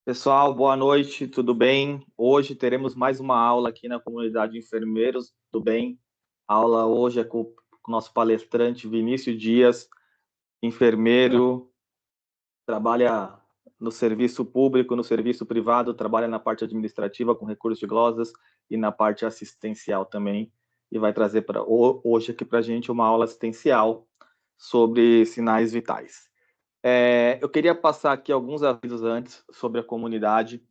Pessoal, boa noite, tudo bem? Hoje teremos mais uma aula aqui na comunidade de enfermeiros do bem. A aula hoje é com o nosso palestrante Vinícius Dias, enfermeiro, trabalha no serviço público, no serviço privado, trabalha na parte administrativa com recursos de glosas e na parte assistencial também. E vai trazer hoje aqui para a gente uma aula assistencial sobre sinais vitais. Eu queria passar aqui alguns avisos antes sobre a comunidade.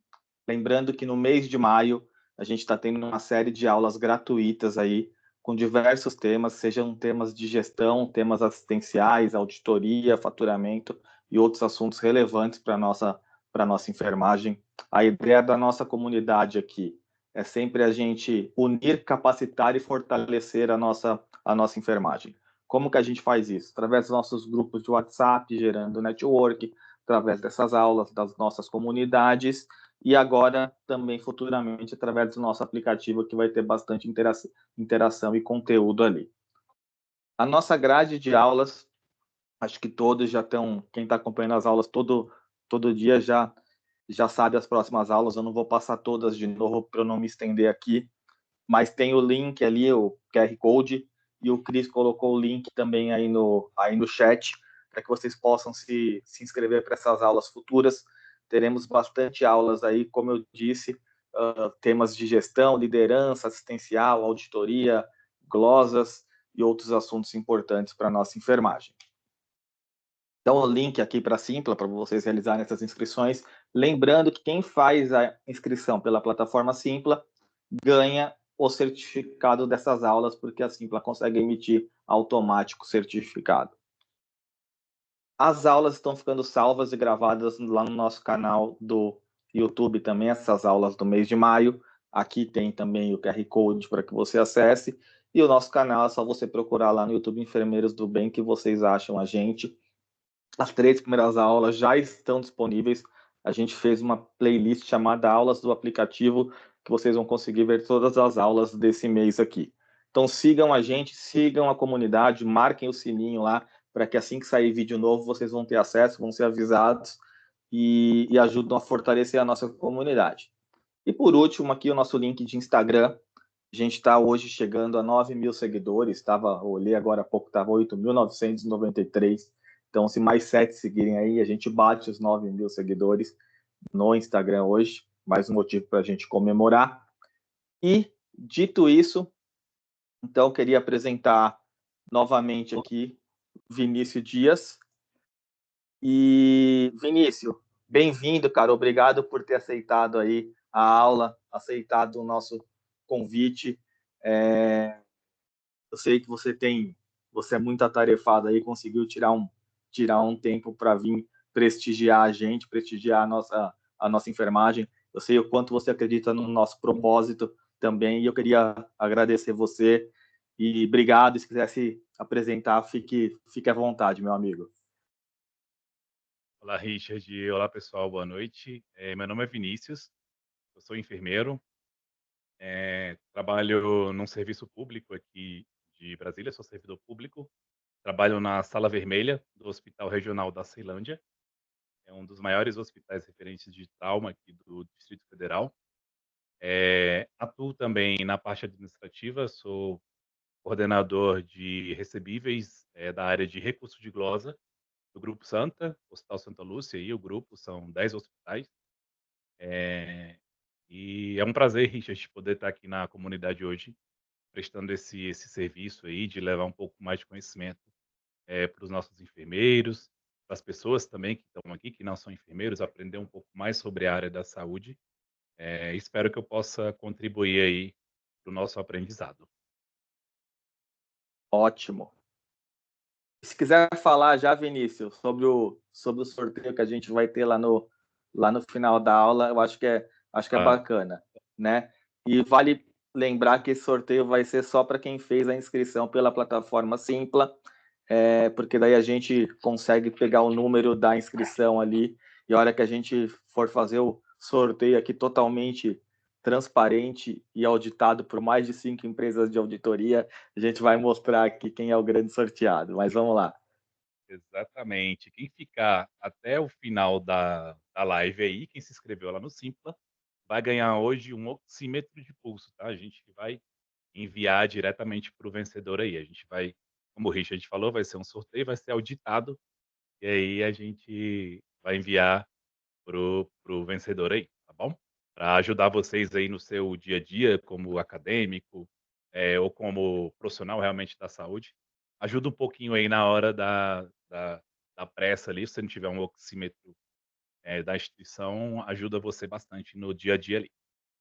Lembrando que no mês de maio a gente está tendo uma série de aulas gratuitas aí, com diversos temas, sejam temas de gestão, temas assistenciais, auditoria, faturamento e outros assuntos relevantes para a nossa enfermagem. A ideia da nossa comunidade aqui é sempre a gente unir, capacitar e fortalecer a nossa enfermagem. Como que a gente faz isso? Através dos nossos grupos de WhatsApp, gerando network, através dessas aulas, das nossas comunidades, e agora também futuramente através do nosso aplicativo, que vai ter bastante interação e conteúdo ali. A nossa grade de aulas, acho que todos já estão, quem está acompanhando as aulas todo dia já sabe as próximas aulas, eu não vou passar todas de novo para eu não me estender aqui, mas tem o link ali, o QR Code, e o Cris colocou o link também aí no chat, para que vocês possam se inscrever para essas aulas futuras. Teremos bastante aulas aí, como eu disse, temas de gestão, liderança, assistencial, auditoria, glosas e outros assuntos importantes para a nossa enfermagem. Então, o link aqui para a Simpla, para vocês realizarem essas inscrições. Lembrando que quem faz a inscrição pela plataforma Simpla ganha o certificado dessas aulas, porque a Simpla consegue emitir automático o certificado. As aulas estão ficando salvas e gravadas lá no nosso canal do YouTube também, essas aulas do mês de maio. Aqui tem também o QR Code para que você acesse. E o nosso canal é só você procurar lá no YouTube Enfermeiros do Bem que vocês acham a gente. As 3 primeiras aulas já estão disponíveis. A gente fez uma playlist chamada Aulas do Aplicativo, que vocês vão conseguir ver todas as aulas desse mês aqui. Então sigam a gente, sigam a comunidade, marquem o sininho lá, para que assim que sair vídeo novo, vocês vão ter acesso, vão ser avisados e ajudam a fortalecer a nossa comunidade. E por último, aqui o nosso link de Instagram. A gente está hoje chegando a 9.000 seguidores. Olhei agora há pouco, estava 8.993. Então, se mais 7 seguirem aí, a gente bate os 9.000 seguidores no Instagram hoje. Mais um motivo para a gente comemorar. E, dito isso, então, queria apresentar novamente aqui Vinícius Dias. E, Vinícius, bem-vindo, cara. Obrigado por ter aceitado aí a aula, aceitado o nosso convite. Eu sei que você é muito atarefado aí, conseguiu tirar um tempo para vir prestigiar a gente, prestigiar a nossa enfermagem. Eu sei o quanto você acredita no nosso propósito também, e eu queria agradecer você e obrigado. Se quiser se apresentar, fique à vontade, meu amigo. Olá, Richard. Olá, pessoal. Boa noite. Meu nome é Vinícius. Eu sou enfermeiro. Trabalho num serviço público aqui de Brasília. Sou servidor público. Trabalho na Sala Vermelha do Hospital Regional da Ceilândia. É um dos maiores hospitais referentes de trauma aqui do Distrito Federal. Atuo também na parte administrativa. Sou coordenador de recebíveis da área de recurso de glosa do Grupo Santa, Hospital Santa Lúcia, e o grupo são 10 hospitais. E é um prazer, Richard, poder estar aqui na comunidade hoje, prestando esse serviço aí, de levar um pouco mais de conhecimento para os nossos enfermeiros, para as pessoas também que estão aqui, que não são enfermeiros, aprender um pouco mais sobre a área da saúde. Espero que eu possa contribuir aí para o nosso aprendizado. Ótimo. Se quiser falar já, Vinícius, sobre o sorteio que a gente vai ter lá no final da aula, eu acho que é Claro. bacana, né? E vale lembrar que esse sorteio vai ser só para quem fez a inscrição pela plataforma Simpla, porque daí a gente consegue pegar o número da inscrição ali, e a hora que a gente for fazer o sorteio aqui totalmente transparente e auditado por mais de 5 empresas de auditoria, a gente vai mostrar aqui quem é o grande sorteado. Mas vamos lá. Exatamente. Quem ficar até o final da live aí, quem se inscreveu lá no Simpla, vai ganhar hoje um oxímetro de pulso, tá? A gente vai enviar diretamente para o vencedor aí. A gente vai, como o Richard falou, vai ser um sorteio, vai ser auditado, e aí a gente vai enviar pro vencedor aí, tá bom? Para ajudar vocês aí no seu dia a dia, como acadêmico, ou como profissional realmente da saúde. Ajuda um pouquinho aí na hora da pressa ali, se você não tiver um oxímetro da instituição, ajuda você bastante no dia a dia ali.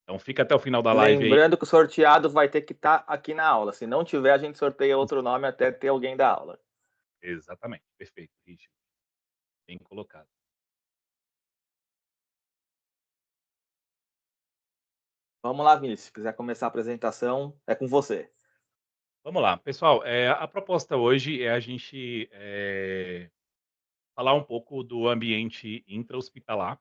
Então fica até o final da live aí. Lembrando que o sorteado vai ter que estar aqui na aula. Se não tiver, a gente sorteia outro nome até ter alguém da aula. Exatamente, perfeito, Richard. Bem colocado. Vamos lá, Vinícius. Se quiser começar a apresentação, é com você. Vamos lá, pessoal. A proposta hoje é a gente falar um pouco do ambiente intra-hospitalar.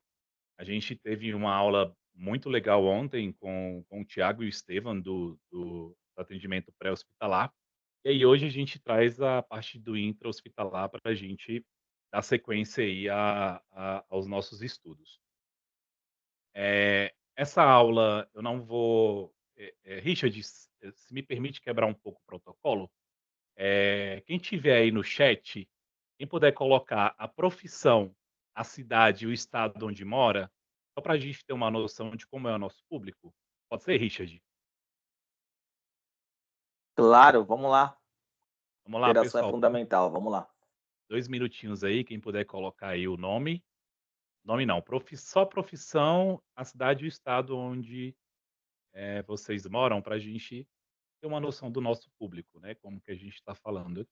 A gente teve uma aula muito legal ontem com o Tiago e o Estevam do atendimento pré-hospitalar. E aí hoje a gente traz a parte do intra-hospitalar para a gente dar sequência aí aos nossos estudos. Essa aula eu não vou... Richard, se me permite quebrar um pouco o protocolo, quem tiver aí no chat, quem puder colocar a profissão, a cidade e o estado onde mora, só para a gente ter uma noção de como é o nosso público. Pode ser, Richard? Claro, vamos lá. Vamos lá, Interação é pessoal. fundamental. Vamos lá. 2 minutinhos aí, quem puder colocar aí o nome. Nome não, só profissão, a cidade e o estado onde vocês moram, para a gente ter uma noção do nosso público, né? Como que a gente está falando.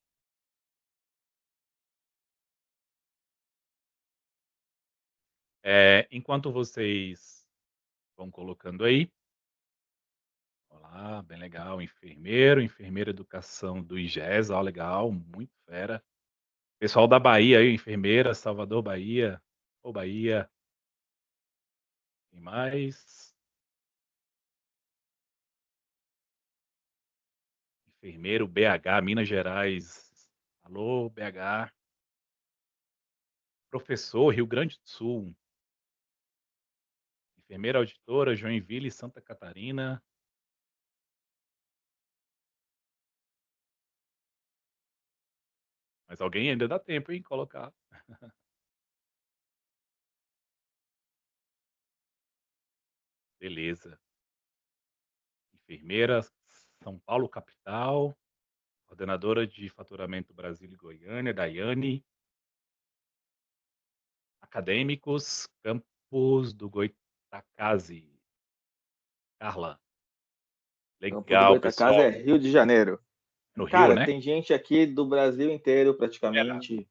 Enquanto vocês vão colocando aí, olá, bem legal. Enfermeiro, enfermeira educação do IGES, ó, legal, muito fera. Pessoal da Bahia aí, enfermeira, Salvador, Bahia. Ô, Bahia. Tem mais? Enfermeiro, BH, Minas Gerais. Alô, BH. Professor, Rio Grande do Sul. Enfermeira auditora, Joinville, Santa Catarina. Mas alguém ainda dá tempo, hein, colocar. Beleza. Enfermeira, São Paulo, capital. Coordenadora de Faturamento Brasil e Goiânia, Daiane. Acadêmicos, Campos do Goitacazes. Carla. Campo do Legal, Goytacazes é pessoal. Rio de Janeiro. No Rio, Cara, né? tem gente aqui do Brasil inteiro, É, praticamente.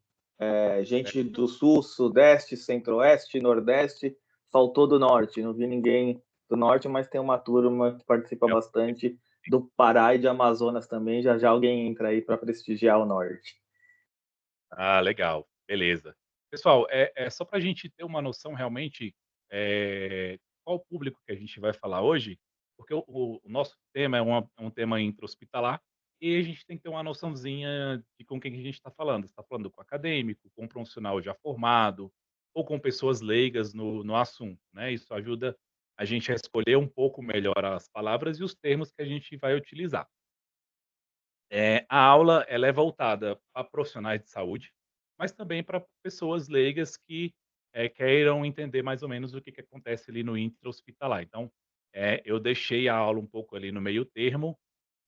Gente do Sul, Sudeste, Centro-Oeste, Nordeste. Faltou do Norte. Não vi ninguém do Norte, mas tem uma turma que participa é, bastante do Pará e de Amazonas também. Já já alguém entra aí para prestigiar o Norte. Ah, legal. Beleza. Pessoal, só para a gente ter uma noção realmente qual o público que a gente vai falar hoje, porque o nosso tema é um tema intra-hospitalar e a gente tem que ter uma noçãozinha de com quem que a gente está falando. Você está falando com acadêmico, com um profissional já formado ou com pessoas leigas no assunto, né? Isso ajuda a gente a escolher um pouco melhor as palavras e os termos que a gente vai utilizar. A aula ela é voltada para profissionais de saúde, mas também para pessoas leigas que queiram entender mais ou menos o que, que acontece ali no intra-hospitalar. Então, eu deixei a aula um pouco ali no meio termo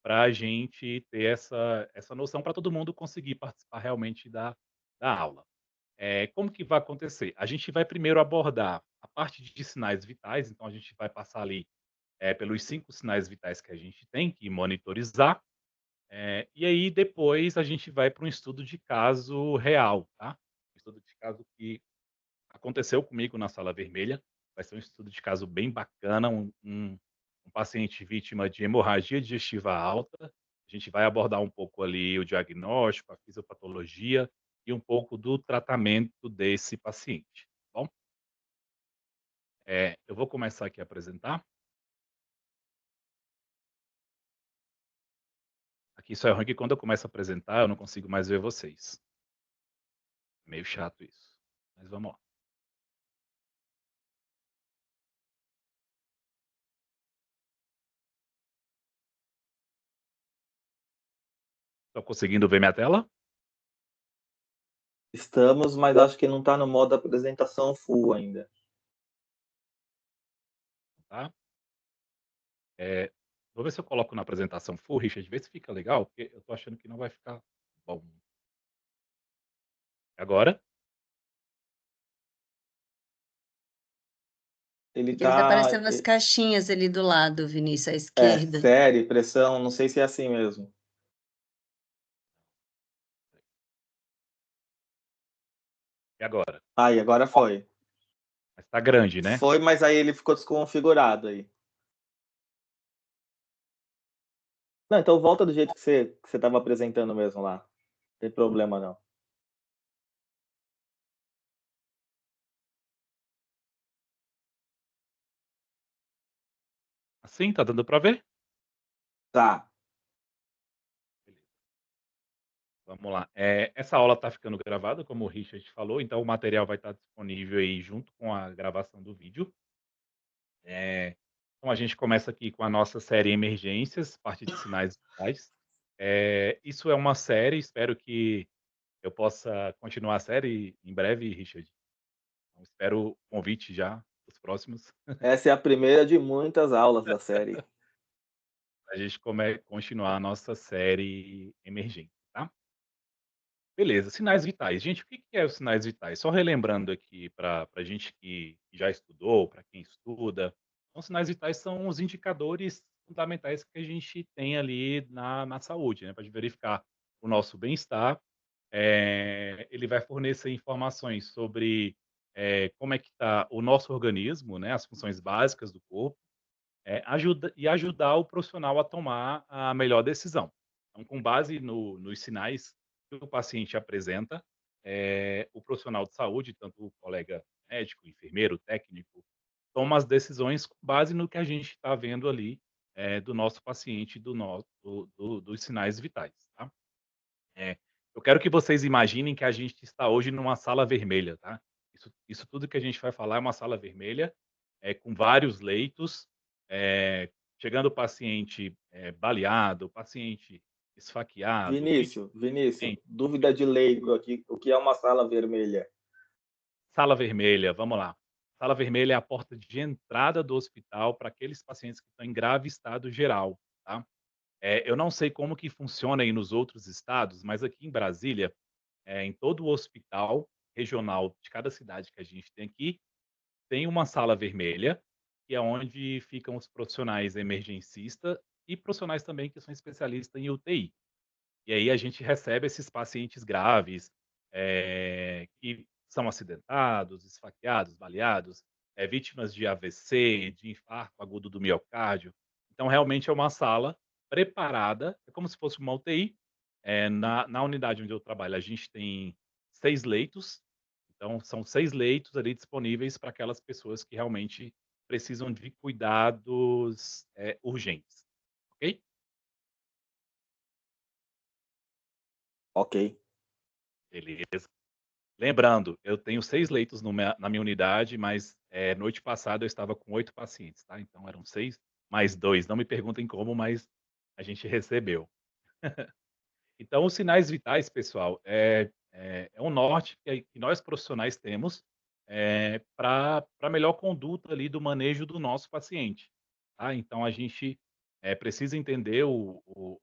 para a gente ter essa noção para todo mundo conseguir participar realmente da aula. Como que vai acontecer? A gente vai primeiro abordar a parte de sinais vitais, então a gente vai passar ali pelos 5 sinais vitais que a gente tem que monitorizar, e aí depois a gente vai para um estudo de caso real, tá? Um estudo de caso que aconteceu comigo na Sala Vermelha. Vai ser um estudo de caso bem bacana, um paciente vítima de hemorragia digestiva alta. A gente vai abordar um pouco ali o diagnóstico, a fisiopatologia e um pouco do tratamento desse paciente, tá bom? Eu vou começar aqui a apresentar. Aqui só é ruim que quando eu começo a apresentar, eu não consigo mais ver vocês. Meio chato isso, mas vamos lá. Estão conseguindo ver minha tela? Estamos, mas acho que não está no modo apresentação full ainda. Tá? Vou ver se eu coloco na apresentação full, Richard, vê se fica legal, porque eu tô achando que não vai ficar bom. Agora? Ele Ele tá tá. aparecendo as caixinhas ali do lado, Vinícius, à É, esquerda. série, pressão, não sei se é assim mesmo. E agora? Aí, agora foi. Mas tá grande, né? Foi, mas aí ele ficou desconfigurado aí. Não, então volta do jeito que você estava apresentando mesmo lá. Não tem problema não. Assim, tá dando para ver? Tá. Vamos lá. Essa aula está ficando gravada, como o Richard falou, então o material vai estar disponível aí junto com a gravação do vídeo. Então a gente começa aqui com a nossa série Emergências, parte de sinais vitais. Isso é uma série, espero que eu possa continuar a série em breve, Richard. Então, espero o convite já, os próximos. Essa é a primeira de muitas aulas da série. A gente continuar a nossa série Emergência, tá? Beleza, sinais vitais. Gente, o que que é os sinais vitais? Só relembrando aqui para a gente que já estudou, para quem estuda, então, sinais vitais são os indicadores fundamentais que a gente tem ali na saúde, né? Para verificar o nosso bem-estar. Ele vai fornecer informações sobre como é que está o nosso organismo, né? As funções básicas do corpo, ajudar o profissional a tomar a melhor decisão. Então, com base nos sinais que o paciente apresenta, o profissional de saúde, tanto o colega médico, enfermeiro, técnico, toma as decisões com base no que a gente está vendo ali do nosso paciente, dos sinais vitais. Tá? Eu quero que vocês imaginem que a gente está hoje numa sala vermelha. Tá? Isso tudo que a gente vai falar é uma sala vermelha, com vários leitos, é, chegando o paciente baleado, o paciente esfaqueado, vítima. Vinícius, dúvida de leigo aqui, o que é uma sala vermelha? Sala vermelha, vamos lá. Sala vermelha é a porta de entrada do hospital para aqueles pacientes que estão em grave estado geral, tá? Eu não sei como que funciona aí nos outros estados, mas aqui em Brasília, em todo o hospital regional de cada cidade que a gente tem aqui, tem uma sala vermelha, que é onde ficam os profissionais emergencistas e profissionais também que são especialistas em UTI. E aí a gente recebe esses pacientes graves, que são acidentados, esfaqueados, baleados, vítimas de AVC, de infarto agudo do miocárdio. Então, realmente é uma sala preparada, é como se fosse uma UTI. Na unidade onde eu trabalho, a gente tem 6 leitos, então são 6 leitos ali disponíveis para aquelas pessoas que realmente precisam de cuidados, urgentes, ok? Ok. Beleza. Lembrando, eu tenho 6 leitos na minha unidade, mas noite passada eu estava com 8 pacientes, tá? Então eram 6 mais 2. Não me perguntem como, mas a gente recebeu. Então, os sinais vitais, pessoal, é um norte que nós profissionais temos para melhor conduta ali do manejo do nosso paciente. Tá? Então, a gente precisa entender os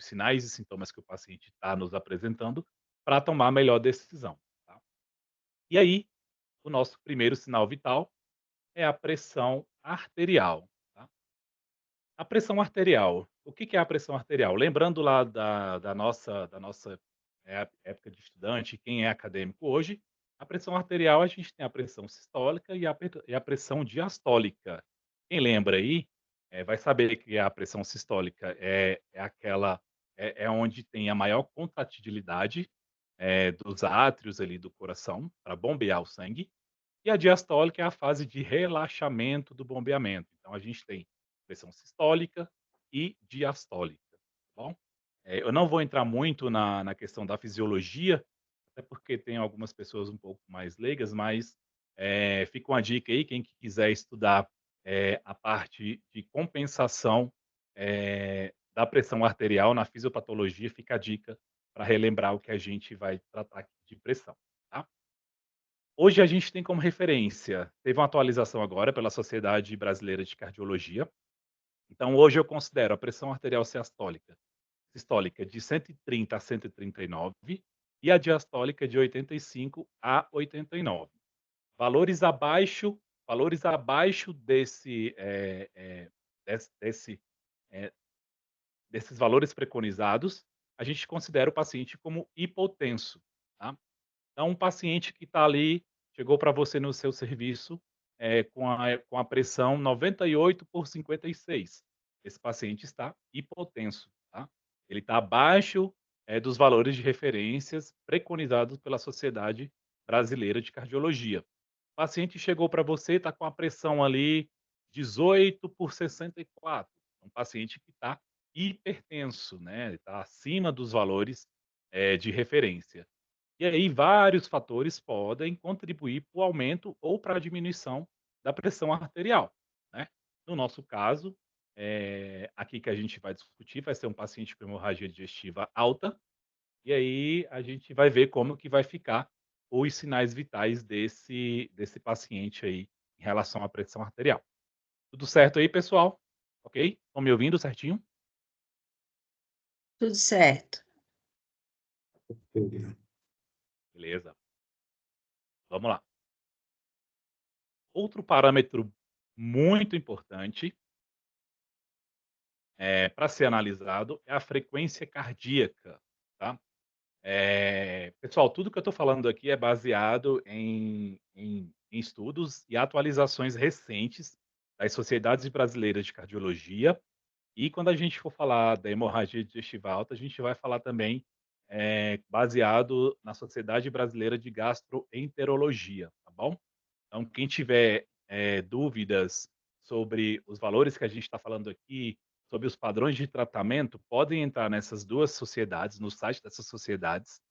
sinais e sintomas que o paciente está nos apresentando para tomar a melhor decisão. Tá? E aí, o nosso primeiro sinal vital é a pressão arterial. Tá? A pressão arterial. O que que é a pressão arterial? Lembrando lá da nossa época de estudante, quem é acadêmico hoje, a pressão arterial, a gente tem a pressão sistólica e a pressão diastólica. Quem lembra aí, vai saber que a pressão sistólica é aquela, onde tem a maior contratilidade dos átrios ali do coração para bombear o sangue, e a diastólica é a fase de relaxamento do bombeamento. Então, a gente tem pressão sistólica e diastólica, tá bom? Eu não vou entrar muito na questão da fisiologia da até porque tem algumas pessoas um pouco mais leigas, mas fica uma dica aí, quem quiser estudar a parte de compensação da pressão arterial na fisiopatologia, fica a dica para relembrar o que a gente vai tratar aqui de pressão, tá? Hoje a gente tem como referência, teve uma atualização agora pela Sociedade Brasileira de Cardiologia, então hoje eu considero a pressão arterial sistólica de 130 a 139 e a diastólica de 85 a 89. Valores abaixo, valores abaixo desse, eh, desses valores preconizados, a gente considera o paciente como hipotenso, tá? Então, um paciente que está ali, chegou para você no seu serviço com a pressão 98 por 56. Esse paciente está hipotenso, tá? Ele está abaixo dos valores de referências preconizados pela Sociedade Brasileira de Cardiologia. O paciente chegou para você, está com a pressão ali 18 por 64. Um paciente que está hipertenso, né? Está acima dos valores de referência. E aí vários fatores podem contribuir para o aumento ou para a diminuição da pressão arterial, né. No nosso caso, aqui que a gente vai discutir, vai ser um paciente com hemorragia digestiva alta, e aí a gente vai ver como que vai ficar os sinais vitais desse paciente aí, em relação à pressão arterial. Tudo certo aí, pessoal? Ok? Estão me ouvindo certinho? Tudo certo. Beleza. Vamos lá. Outro parâmetro muito importante para ser analisado é a frequência cardíaca, tá? Pessoal, tudo que eu estou falando aqui é baseado em estudos e atualizações recentes das sociedades brasileiras de cardiologia. E quando a gente for falar da hemorragia digestiva alta, a gente vai falar também baseado na Sociedade Brasileira de Gastroenterologia, tá bom? Então, quem tiver dúvidas sobre os valores que a gente está falando aqui, sobre os padrões de tratamento, podem entrar nessas duas sociedades, no site dessas sociedades,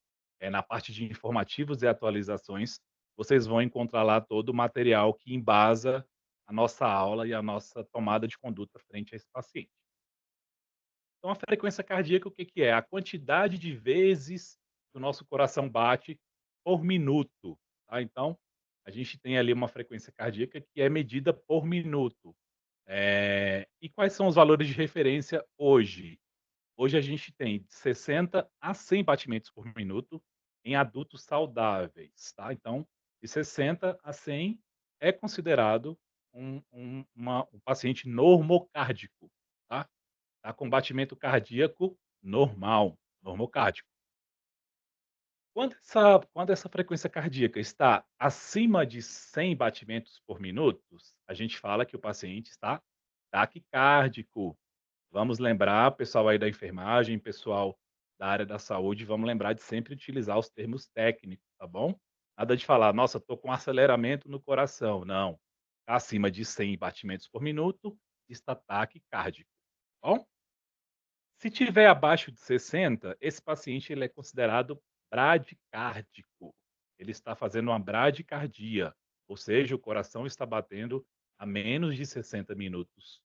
na parte de informativos e atualizações, vocês vão encontrar lá todo o material que embasa a nossa aula e a nossa tomada de conduta frente a esse paciente. Então, a frequência cardíaca, o que que é? A quantidade de vezes que o nosso coração bate por minuto, tá? Então, a gente tem ali uma frequência cardíaca que é medida por minuto. E quais são os valores de referência hoje? Hoje a gente tem de 60 a 100 batimentos por minuto em adultos saudáveis, tá? Então, de 60 a 100 é considerado um paciente normocárdico, tá? Tá com batimento cardíaco normal, normocárdico. Quando essa frequência cardíaca está acima de 100 batimentos por minuto, a gente fala que o paciente está taquicárdico. Vamos lembrar, pessoal aí da enfermagem, pessoal da área da saúde, vamos lembrar de sempre utilizar os termos técnicos, tá bom? Nada de falar: "Nossa, estou com aceleramento no coração", não. Tá acima de 100 batimentos por minuto, está taquicárdico, tá bom? Se tiver abaixo de 60, esse paciente ele é considerado bradicárdico. Ele está fazendo uma bradicardia, ou seja, o coração está batendo a menos de 60 minutos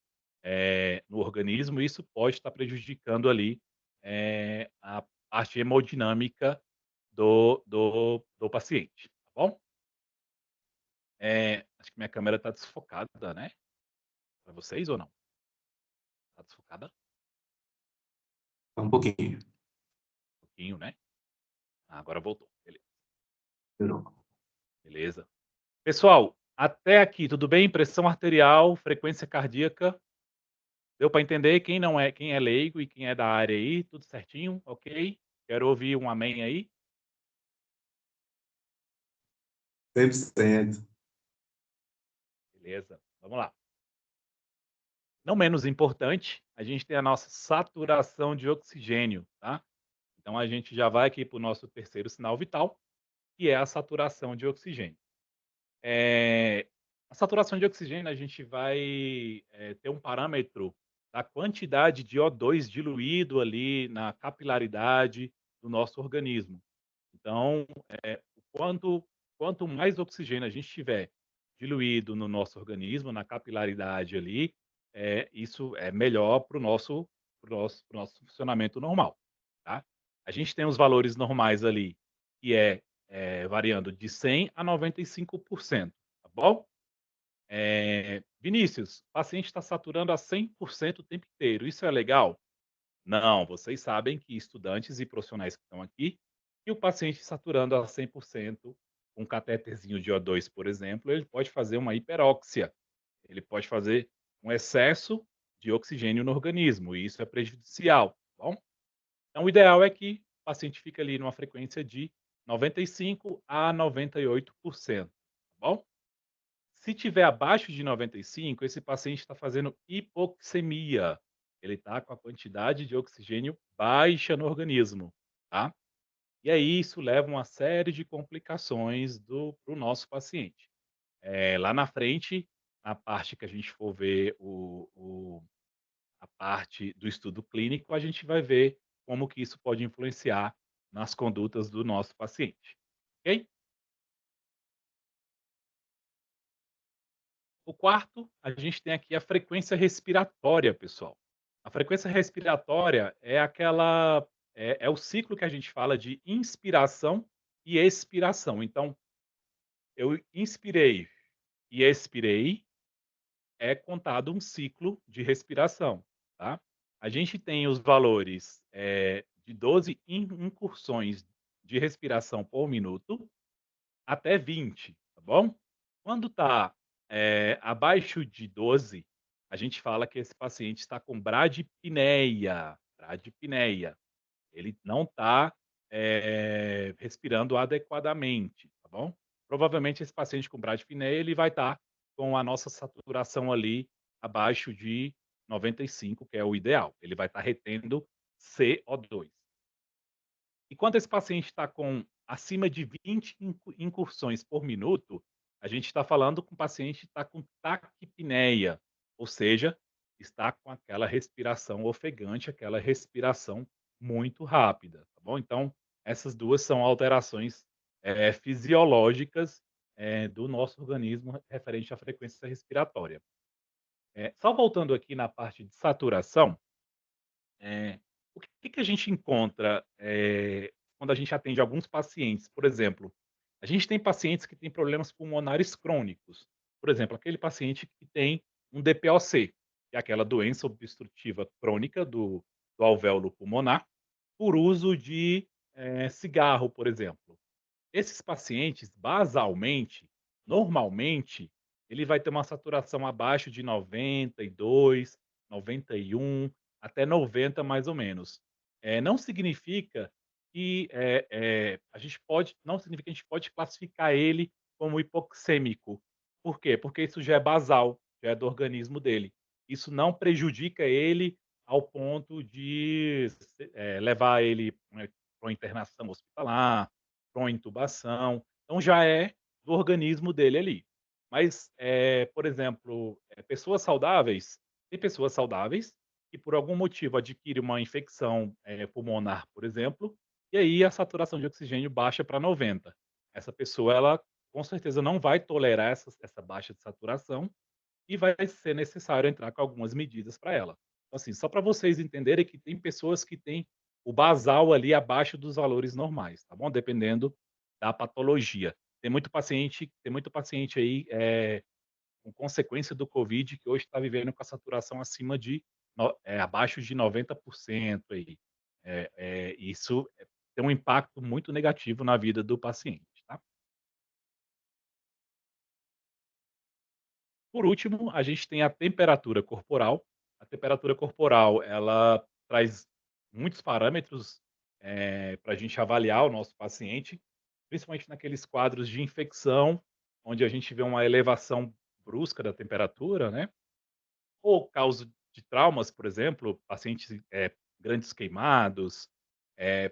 no organismo, e isso pode estar prejudicando ali a parte hemodinâmica do paciente, tá bom? Acho que minha câmera está desfocada, né? Para vocês ou não? Está desfocada? Um pouquinho. Um pouquinho, né? Agora voltou. Beleza. Melhorou. Beleza. Pessoal, até aqui, tudo bem? Pressão arterial, frequência cardíaca. Deu para entender quem é leigo e quem é da área aí? Tudo certinho? Ok? Quero ouvir um amém aí. 100%. Beleza. Vamos lá. Não menos importante, a gente tem a nossa saturação de oxigênio, tá? Então a gente já vai aqui para o nosso terceiro sinal vital, que é a saturação de oxigênio. A saturação de oxigênio, a gente vai ter um parâmetro da quantidade de O2 diluído ali na capilaridade do nosso organismo. Então, quanto mais oxigênio a gente tiver diluído no nosso organismo, na capilaridade ali, isso é melhor para o nosso funcionamento normal, tá? A gente tem os valores normais ali, que variando de 100 a 95%, tá bom? Vinícius, o paciente está saturando a 100% o tempo inteiro, isso é legal? Não, vocês sabem que estudantes e profissionais que estão aqui, que o paciente saturando a 100%, um catéterzinho de O2, por exemplo, ele pode fazer uma hiperóxia, ele pode fazer um excesso de oxigênio no organismo, e isso é prejudicial, tá bom? Então, o ideal é que o paciente fique ali numa frequência de 95 a 98%, tá bom? Se tiver abaixo de 95, esse paciente está fazendo hipoxemia. Ele está com a quantidade de oxigênio baixa no organismo, tá? E aí isso leva a uma série de complicações para o nosso paciente. Lá na frente, na parte que a gente for ver a parte do estudo clínico, a gente vai ver como que isso pode influenciar nas condutas do nosso paciente, ok? O quarto, a gente tem aqui a frequência respiratória, pessoal. A frequência respiratória é o ciclo que a gente fala de inspiração e expiração. Então, eu inspirei e expirei, é contado um ciclo de respiração, tá? A gente tem os valores de 12 incursões de respiração por minuto até 20, tá bom? Quando está abaixo de 12, a gente fala que esse paciente está com bradipneia. Bradipneia. Ele não está respirando adequadamente, tá bom? Provavelmente esse paciente com bradipneia, ele vai estar com a nossa saturação ali abaixo de 95, que é o ideal. Ele vai estar retendo CO2. E quando esse paciente está com acima de 20 incursões por minuto, a gente está falando com o paciente que está com taquipneia, ou seja, está com aquela respiração ofegante, aquela respiração muito rápida, tá bom? Então, essas duas são alterações fisiológicas do nosso organismo referente à frequência respiratória. Só voltando aqui na parte de saturação, o que a gente encontra quando a gente atende alguns pacientes? Por exemplo, a gente tem pacientes que têm problemas pulmonares crônicos. Por exemplo, aquele paciente que tem um DPOC, que é aquela doença obstrutiva crônica do alvéolo pulmonar, por uso de cigarro, por exemplo. Esses pacientes, basalmente, normalmente, ele vai ter uma saturação abaixo de 92, 91, até 90 mais ou menos. Não significa que a gente pode, não significa que a gente pode classificar ele como hipoxêmico. Por quê? Porque isso já é basal, já é do organismo dele. Isso não prejudica ele ao ponto de levar ele para uma internação hospitalar, para uma intubação, então já é do organismo dele ali. Mas, por exemplo, pessoas saudáveis, tem pessoas saudáveis que por algum motivo adquirem uma infecção pulmonar, por exemplo, e aí a saturação de oxigênio baixa para 90. Essa pessoa, ela com certeza não vai tolerar essa baixa de saturação e vai ser necessário entrar com algumas medidas para ela. Então, assim, só para vocês entenderem que tem pessoas que têm o basal ali abaixo dos valores normais, tá bom? Dependendo da patologia. Tem muito paciente aí com consequência do Covid que hoje está vivendo com a saturação abaixo de 90% aí. Isso tem um impacto muito negativo na vida do paciente, tá? Por último, a gente tem a temperatura corporal. A temperatura corporal, ela traz muitos parâmetros para a gente avaliar o nosso paciente, principalmente naqueles quadros de infecção, onde a gente vê uma elevação brusca da temperatura, né? Ou causa de traumas, por exemplo, pacientes grandes queimados,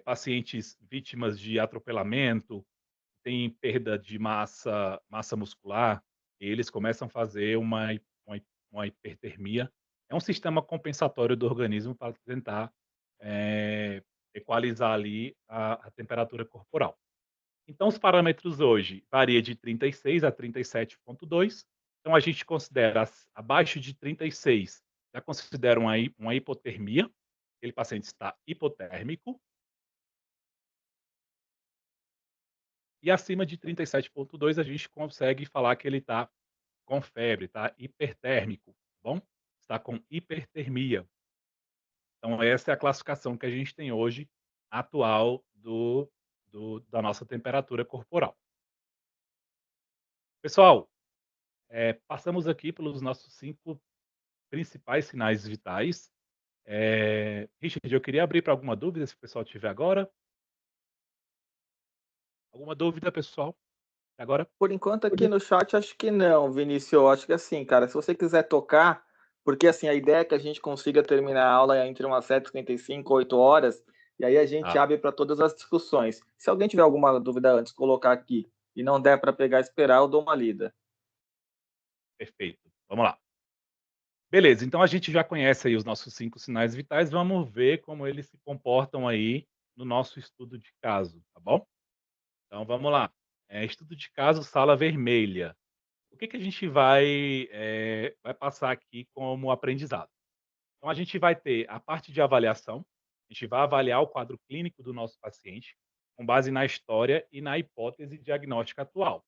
pacientes vítimas de atropelamento, tem perda de massa muscular, e eles começam a fazer uma hipertermia. É um sistema compensatório do organismo para tentar equalizar ali a temperatura corporal. Então, os parâmetros hoje varia de 36 a 37,2. Então, a gente considera abaixo de 36, já considera uma hipotermia. Aquele paciente está hipotérmico. E acima de 37,2, a gente consegue falar que ele está com febre, está hipertérmico, tá bom? Está com hipertermia. Então, essa é a classificação que a gente tem hoje, atual, da nossa temperatura corporal. Pessoal, passamos aqui pelos nossos 5 principais sinais vitais. Richard, eu queria abrir para alguma dúvida, se o pessoal tiver agora. Alguma dúvida, pessoal? Agora? Por enquanto, aqui no chat, acho que não, Vinícius. Eu acho que assim, cara, se você quiser tocar, porque assim, a ideia é que a gente consiga terminar a aula entre umas 7h55, 8 horas, e aí a gente Ah, abre para todas as discussões. Se alguém tiver alguma dúvida antes, colocar aqui, e não der para pegar e esperar, eu dou uma lida. perfeito. Vamos lá. Beleza, então a gente já conhece aí os nossos 5 sinais vitais, vamos ver como eles se comportam aí no nosso estudo de caso, tá bom? Então vamos lá. Estudo de caso, sala vermelha. O que a gente vai passar aqui como aprendizado? Então a gente vai ter a parte de avaliação, a gente vai avaliar o quadro clínico do nosso paciente com base na história e na hipótese diagnóstica atual.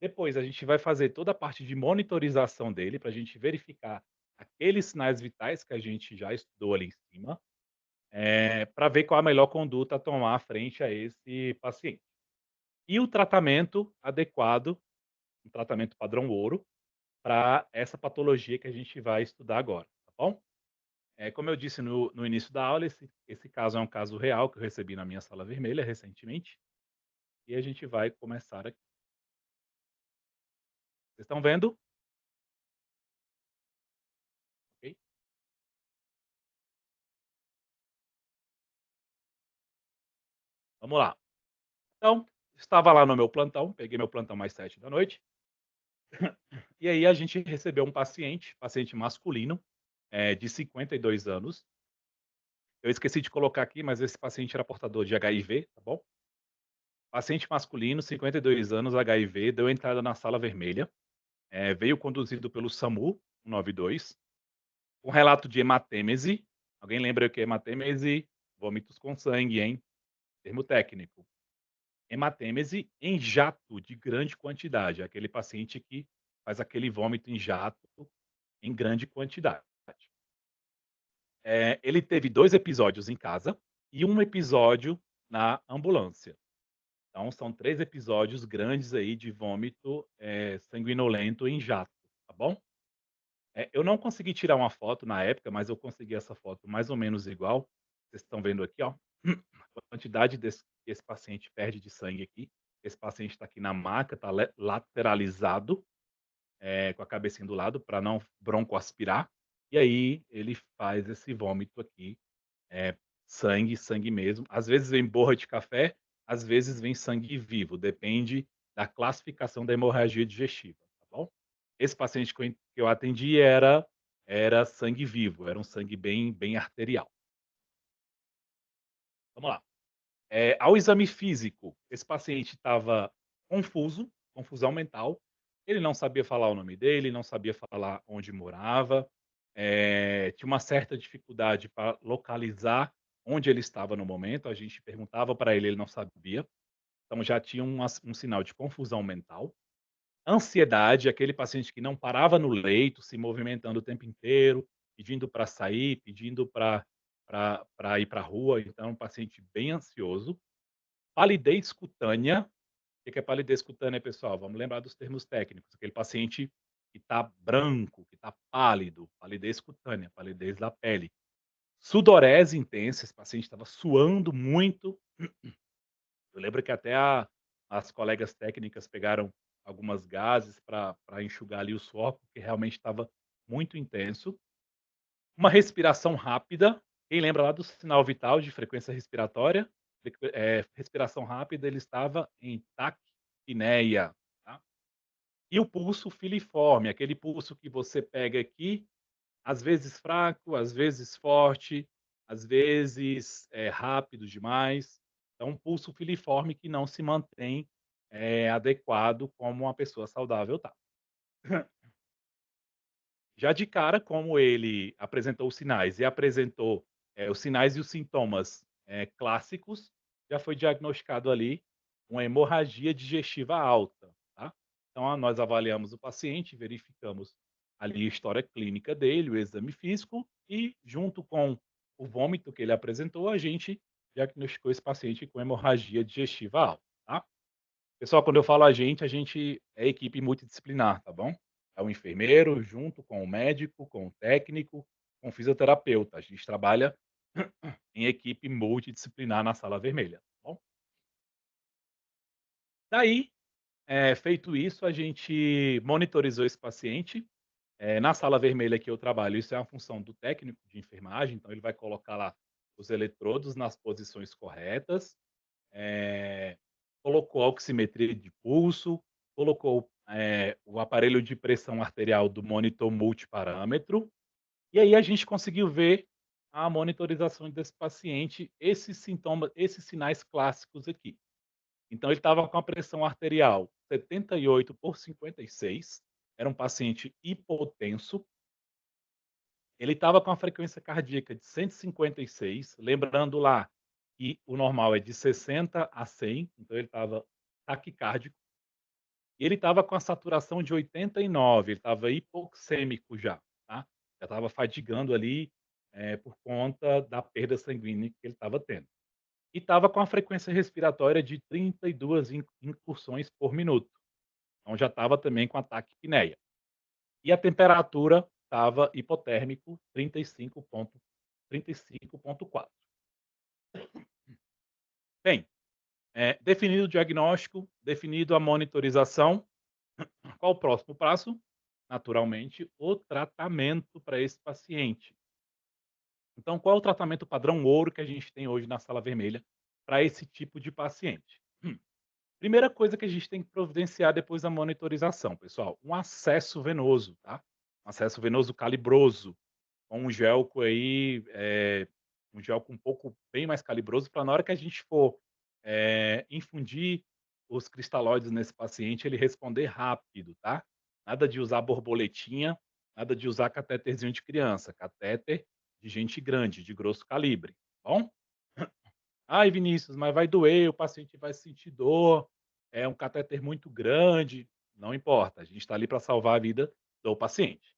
Depois a gente vai fazer toda a parte de monitorização dele para a gente verificar aqueles sinais vitais que a gente já estudou ali em cima, para ver qual a melhor conduta a tomar frente a esse paciente. E o tratamento adequado, um tratamento padrão ouro, para essa patologia que a gente vai estudar agora, tá bom? Como eu disse no início da aula, esse caso é um caso real que eu recebi na minha sala vermelha recentemente, e a gente vai começar aqui. Vocês estão vendo? Ok? Vamos lá. Então, estava lá no meu plantão, peguei meu plantão mais 7 da noite, e aí a gente recebeu um paciente masculino, de 52 anos. Eu esqueci de colocar aqui, mas esse paciente era portador de HIV, tá bom? Paciente masculino, 52 anos, HIV, deu entrada na sala vermelha, veio conduzido pelo SAMU 192, com relato de hematêmese. Alguém lembra o que é hematêmese? Vômitos com sangue, hein? Termo técnico. Hematêmese em jato de grande quantidade, aquele paciente que faz aquele vômito em jato em grande quantidade. Ele teve 2 episódios em casa e 1 episódio na ambulância. Então são 3 episódios grandes aí de vômito, sanguinolento em jato, tá bom? Eu não consegui tirar uma foto na época, mas eu consegui essa foto mais ou menos igual. Vocês estão vendo aqui, ó, a quantidade que esse paciente perde de sangue aqui. Esse paciente está aqui na maca, está lateralizado, com a cabecinha do lado, para não broncoaspirar. E aí ele faz esse vômito aqui, sangue mesmo. Às vezes vem borra de café, às vezes vem sangue vivo, depende da classificação da hemorragia digestiva, tá bom? Esse paciente que eu atendi era sangue vivo, era um sangue bem arterial. Vamos lá. Ao exame físico, esse paciente estava confuso, confusão mental. Ele não sabia falar o nome dele, não sabia falar onde morava, tinha uma certa dificuldade para localizar onde ele estava no momento. A gente perguntava para ele, ele não sabia. Então já tinha um sinal de confusão mental. Ansiedade, aquele paciente que não parava no leito, se movimentando o tempo inteiro, pedindo para sair, pedindo para ir para a rua. Então, um paciente bem ansioso. Palidez cutânea. O que é palidez cutânea, pessoal? Vamos lembrar dos termos técnicos. Aquele paciente que está branco, que está pálido, palidez cutânea, palidez da pele. Sudorese intensa, esse paciente estava suando muito. Eu lembro que até as colegas técnicas pegaram algumas gases para enxugar ali o suor, porque realmente estava muito intenso. Uma respiração rápida. Quem lembra lá do sinal vital de frequência respiratória? Respiração rápida, ele estava em taquipneia, tá? E o pulso filiforme, aquele pulso que você pega aqui, às vezes fraco, às vezes forte, às vezes rápido demais. Então, um pulso filiforme que não se mantém adequado como uma pessoa saudável tá. Já de cara, como ele apresentou os sinais e apresentou os sinais e os sintomas clássicos, já foi diagnosticado ali uma hemorragia digestiva alta, tá? Então, nós avaliamos o paciente, verificamos ali a história clínica dele, o exame físico e, junto com o vômito que ele apresentou, a gente diagnosticou esse paciente com hemorragia digestiva alta, tá? Pessoal, quando eu falo a gente é equipe multidisciplinar, tá bom? É o enfermeiro junto com o médico, com o técnico, com o fisioterapeuta. A gente trabalha em equipe multidisciplinar na sala vermelha, tá bom? Daí, feito isso, a gente monitorizou esse paciente. Na sala vermelha que eu trabalho, isso é uma função do técnico de enfermagem, então ele vai colocar lá os eletrodos nas posições corretas, colocou a oximetria de pulso, colocou o aparelho de pressão arterial do monitor multiparâmetro, e aí a gente conseguiu ver a monitorização desse paciente, esses sintomas, esses sinais clássicos aqui. Então ele estava com a pressão arterial 78 por 56, era um paciente hipotenso, ele estava com a frequência cardíaca de 156, lembrando lá que o normal é de 60 a 100, então ele estava taquicárdico. E ele estava com a saturação de 89, ele estava hipoxêmico já, tá? Já estava fadigando ali, por conta da perda sanguínea que ele estava tendo. E estava com a frequência respiratória de 32 incursões por minuto. Então já estava também com ataque apneia. E a temperatura estava hipotérmico 35,4. Bem, definido o diagnóstico, definido a monitorização, qual o próximo passo? Naturalmente, o tratamento para esse paciente. Então, qual é o tratamento padrão ouro que a gente tem hoje na sala vermelha para esse tipo de paciente? Primeira coisa que a gente tem que providenciar depois da monitorização, pessoal, um acesso venoso, tá? Um acesso venoso calibroso, com um gelco aí, um gelco um pouco bem mais calibroso, para na hora que a gente for infundir os cristalóides nesse paciente, ele responder rápido, tá? Nada de usar borboletinha, nada de usar catéterzinho de criança, catéter de gente grande, de grosso calibre, tá bom? Ai, Vinícius, mas vai doer, o paciente vai sentir dor, é um catéter muito grande. Não importa, a gente está ali para salvar a vida do paciente.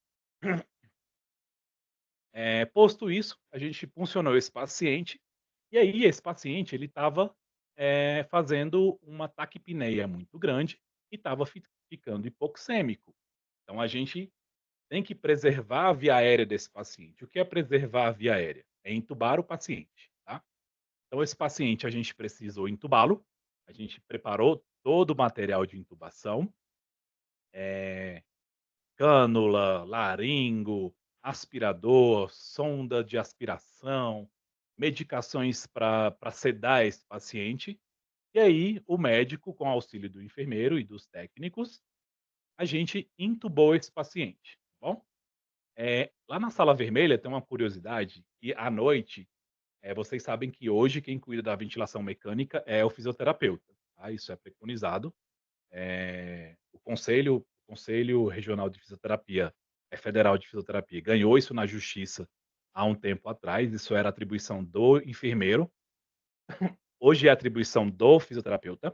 Posto isso, a gente puncionou esse paciente, e aí esse paciente ele estava fazendo uma taquipneia muito grande e estava ficando hipoxêmico. Então a gente tem que preservar a via aérea desse paciente. O que é preservar a via aérea? É entubar o paciente, tá? Então esse paciente a gente precisou entubá-lo, a gente preparou todo o material de intubação, cânula, laringo, aspirador, sonda de aspiração, medicações para sedar esse paciente. E aí, o médico, com auxílio do enfermeiro e dos técnicos, a gente intubou esse paciente, tá bom? Lá na sala vermelha tem uma curiosidade, que à noite, vocês sabem que hoje quem cuida da ventilação mecânica é o fisioterapeuta, tá? Isso é preconizado. O Conselho Regional de Fisioterapia, Federal de Fisioterapia, ganhou isso na justiça há um tempo atrás. Isso era atribuição do enfermeiro, hoje é atribuição do fisioterapeuta.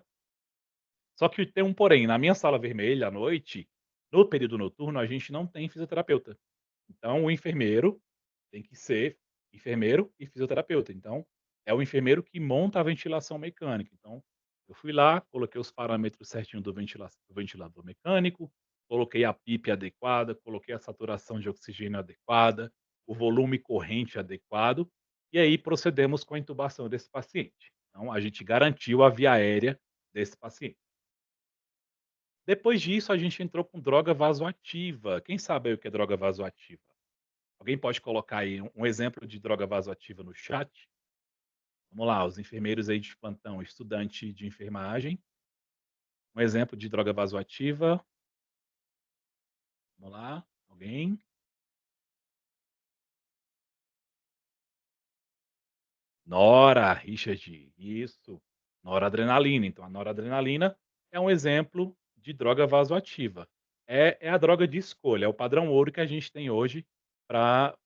Só que tem um porém, na minha sala vermelha, à noite, no período noturno, a gente não tem fisioterapeuta. Então, o enfermeiro tem que ser enfermeiro e fisioterapeuta. Então, é o enfermeiro que monta a ventilação mecânica. Então, eu fui lá, coloquei os parâmetros certinho do ventilador mecânico, coloquei a PIP adequada, coloquei a saturação de oxigênio adequada, o volume corrente adequado, e aí procedemos com a intubação desse paciente. Então, a gente garantiu a via aérea desse paciente. Depois disso, a gente entrou com droga vasoativa. Quem sabe aí o que é droga vasoativa? Alguém pode colocar aí um exemplo de droga vasoativa no chat? Vamos lá, os enfermeiros aí de plantão, estudante de enfermagem. Um exemplo de droga vasoativa. Vamos lá, alguém? Nora, Richard, isso. noradrenalina. Então, a noradrenalina é um exemplo de droga vasoativa. É a droga de escolha, é o padrão ouro que a gente tem hoje para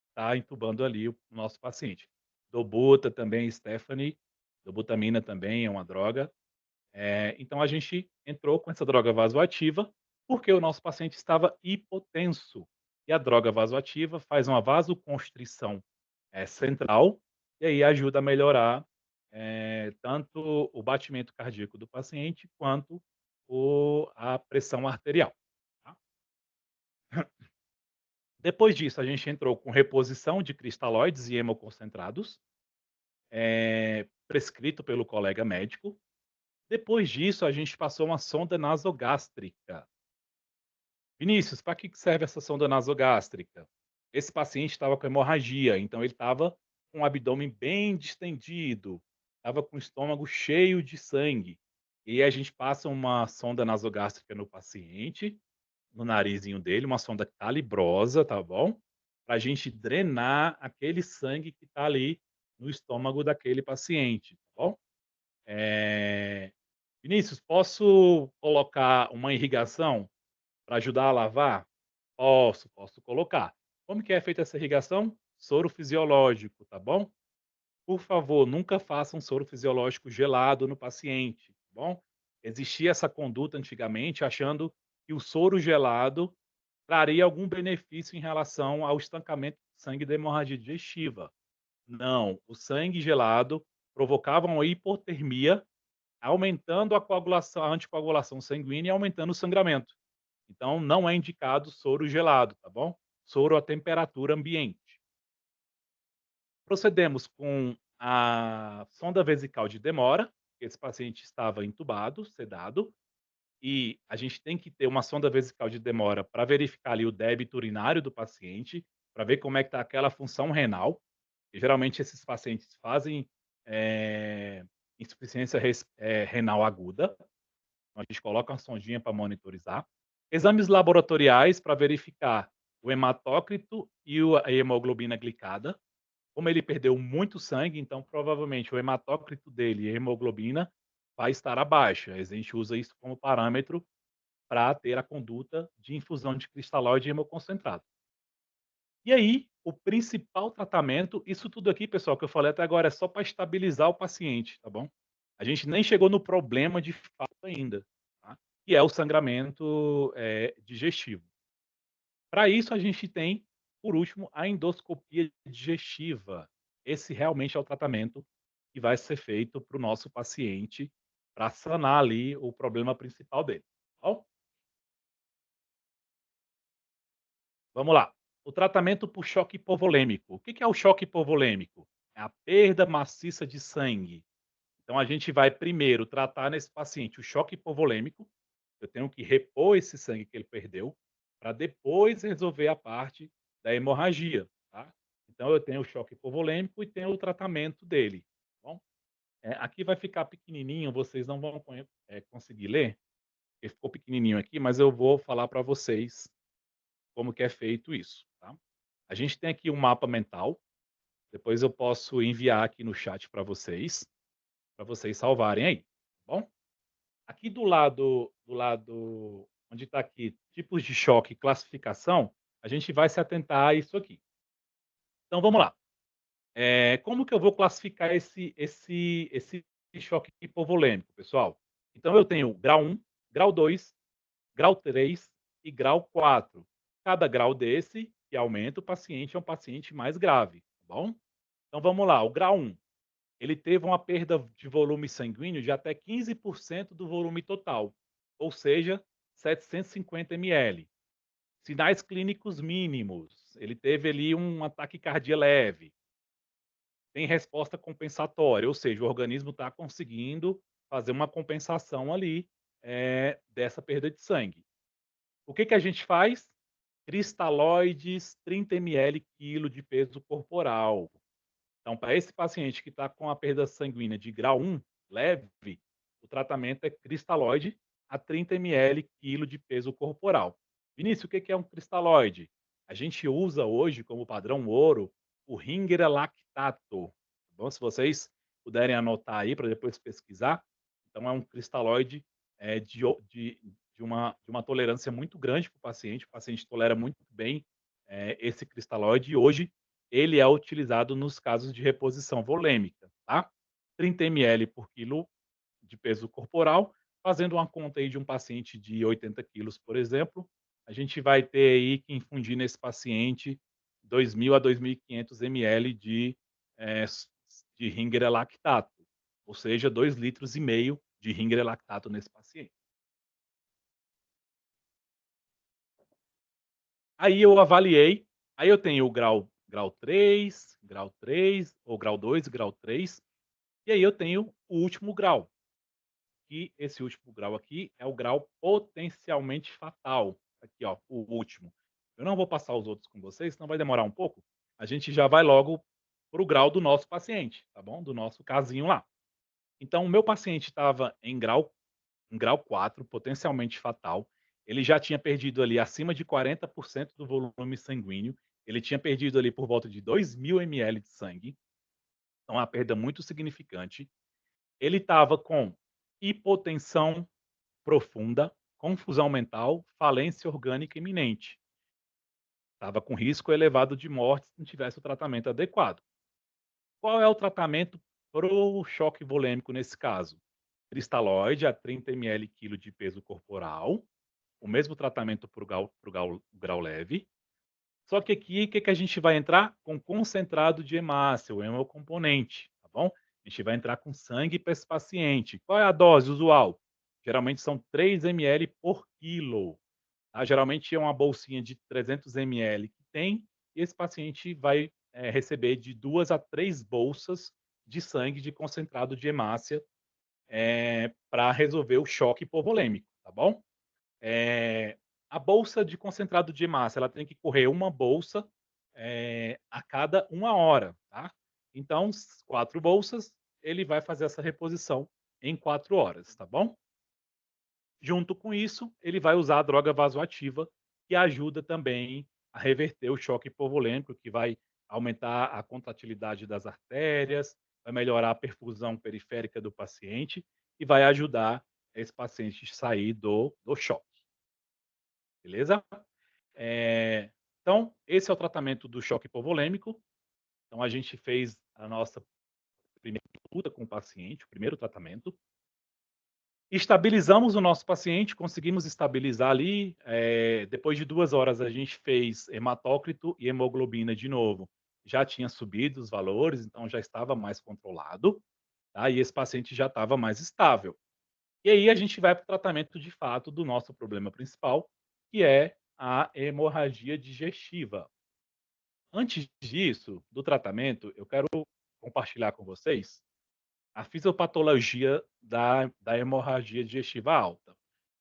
estar entubando ali o nosso paciente. Dobuta também, Stephanie, dobutamina também é uma droga. Então, a gente entrou com essa droga vasoativa porque o nosso paciente estava hipotenso. E a droga vasoativa faz uma vasoconstrição central, e aí ajuda a melhorar tanto o batimento cardíaco do paciente quanto a pressão arterial. Tá? Depois disso, a gente entrou com reposição de cristalóides e hemoconcentrados, prescrito pelo colega médico. Depois disso, a gente passou uma sonda nasogástrica. Vinícius, para que serve essa sonda nasogástrica? Esse paciente estava com hemorragia, então ele estava com o abdômen bem distendido, estava com o estômago cheio de sangue. E aí a gente passa uma sonda nasogástrica no paciente, no narizinho dele, uma sonda calibrosa, tá bom? Para a gente drenar aquele sangue que está ali no estômago daquele paciente, tá bom? Vinícius, posso colocar uma irrigação para ajudar a lavar? Posso colocar. Como que é feita essa irrigação? Soro fisiológico, tá bom? Por favor, nunca faça um soro fisiológico gelado no paciente, tá bom? Existia essa conduta antigamente achando que o soro gelado traria algum benefício em relação ao estancamento do sangue da hemorragia digestiva. Não, o sangue gelado provocava uma hipotermia, aumentando a coagulação, a anticoagulação sanguínea e aumentando o sangramento. Então, não é indicado soro gelado, tá bom? Soro a temperatura ambiente. Procedemos com a sonda vesical de demora. Esse paciente estava entubado, sedado, e a gente tem que ter uma sonda vesical de demora para verificar ali o débito urinário do paciente, para ver como é que está aquela função renal. E, geralmente, esses pacientes fazem insuficiência renal aguda. Então, a gente coloca uma sondinha para monitorizar. Exames laboratoriais para verificar o hematócrito e a hemoglobina glicada. Como ele perdeu muito sangue, então provavelmente o hematócrito dele e a hemoglobina vai estar abaixo. A gente usa isso como parâmetro para ter a conduta de infusão de cristalóide hemoconcentrado. E aí, o principal tratamento, isso tudo aqui, pessoal, que eu falei até agora, é só para estabilizar o paciente, tá bom? A gente nem chegou no problema de fato ainda, tá? Que é o sangramento digestivo. Para isso, a gente tem, por último, a endoscopia digestiva. Esse realmente é o tratamento que vai ser feito para o nosso paciente para sanar ali o problema principal dele. Tá bom? Vamos lá. O tratamento por choque hipovolêmico. O que é o choque hipovolêmico? É a perda maciça de sangue. Então, a gente vai primeiro tratar nesse paciente o choque hipovolêmico. Eu tenho que repor esse sangue que ele perdeu, para depois resolver a parte da hemorragia, tá? Então, eu tenho o choque hipovolêmico e tenho o tratamento dele, tá bom? Aqui vai ficar pequenininho, vocês não vão conseguir ler, porque ficou pequenininho aqui, mas eu vou falar para vocês como que é feito isso, tá? A gente tem aqui um mapa mental, depois eu posso enviar aqui no chat para vocês salvarem aí, tá bom? Aqui do lado onde está aqui, tipos de choque e classificação, a gente vai se atentar a isso aqui. Então, vamos lá. Como que eu vou classificar esse choque hipovolêmico, pessoal? Então, eu tenho grau 1, grau 2, grau 3 e grau 4. Cada grau desse que aumenta, o paciente é um paciente mais grave, tá bom? Então, vamos lá. O grau 1, ele teve uma perda de volume sanguíneo de até 15% do volume total, ou seja, 750 ml. Sinais clínicos mínimos, ele teve ali um ataque cardíaco leve, tem resposta compensatória, ou seja, o organismo está conseguindo fazer uma compensação ali dessa perda de sangue. O que a gente faz? Cristalóides, 30 ml quilo de peso corporal. Então, para esse paciente que está com a perda sanguínea de grau 1, leve, o tratamento é cristalóide a 30 ml quilo de peso corporal. Vinícius, o que é um cristalóide? A gente usa hoje como padrão ouro o Ringer lactato. Bom, se vocês puderem anotar aí para depois pesquisar. Então, é um cristalóide de uma tolerância muito grande para o paciente tolera muito bem esse cristalóide, e hoje ele é utilizado nos casos de reposição volêmica, tá? 30 ml por quilo de peso corporal, fazendo uma conta aí de um paciente de 80 quilos, por exemplo, a gente vai ter aí que infundir nesse paciente 2.000 a 2.500 ml de Ringer lactato, ou seja, 2,5 litros de Ringer lactato nesse paciente. Aí eu avaliei, aí eu tenho o grau 3, ou grau 2, grau 3, e aí eu tenho o último grau, que esse último grau aqui é o grau potencialmente fatal. Aqui, ó, o último. Eu não vou passar os outros com vocês, senão vai demorar um pouco. A gente já vai logo para o grau do nosso paciente, tá bom? Do nosso casinho lá. Então, o meu paciente estava em grau 4, potencialmente fatal. Ele já tinha perdido ali acima de 40% do volume sanguíneo. Ele tinha perdido ali por volta de 2.000 ml de sangue. Então, uma perda muito significante. Ele estava com hipotensão profunda, confusão mental, falência orgânica iminente. Estava com risco elevado de morte se não tivesse o tratamento adequado. Qual é o tratamento para o choque volêmico nesse caso? Cristalóide a 30 ml quilo de peso corporal, o mesmo tratamento para o grau leve. Só que aqui, o que a gente vai entrar? Com concentrado de hemácia, o hemocomponente, tá bom? A gente vai entrar com sangue para esse paciente. Qual é a dose usual? Geralmente são 3 ml por quilo. Tá? Geralmente é uma bolsinha de 300 ml que tem, e esse paciente vai receber de 2 a 3 bolsas de sangue de concentrado de hemácia para resolver o choque hipovolêmico, tá bom? A bolsa de concentrado de hemácia, ela tem que correr uma bolsa a cada 1 hora, tá? Então, 4 bolsas, ele vai fazer essa reposição em 4 horas, tá bom? Junto com isso, ele vai usar a droga vasoativa, que ajuda também a reverter o choque hipovolêmico, que vai aumentar a contratilidade das artérias, vai melhorar a perfusão periférica do paciente e vai ajudar esse paciente a sair do choque. Beleza? Então, esse é o tratamento do choque hipovolêmico. Então, a gente fez a nossa primeira luta com o paciente, o primeiro tratamento. Estabilizamos o nosso paciente, conseguimos estabilizar ali. Depois de 2 horas, a gente fez hematócrito e hemoglobina de novo. Já tinha subido os valores, então já estava mais controlado, tá? E esse paciente já estava mais estável. E aí a gente vai para o tratamento de fato do nosso problema principal, que é a hemorragia digestiva. Antes disso, do tratamento, eu quero compartilhar com vocês a fisiopatologia da hemorragia digestiva alta.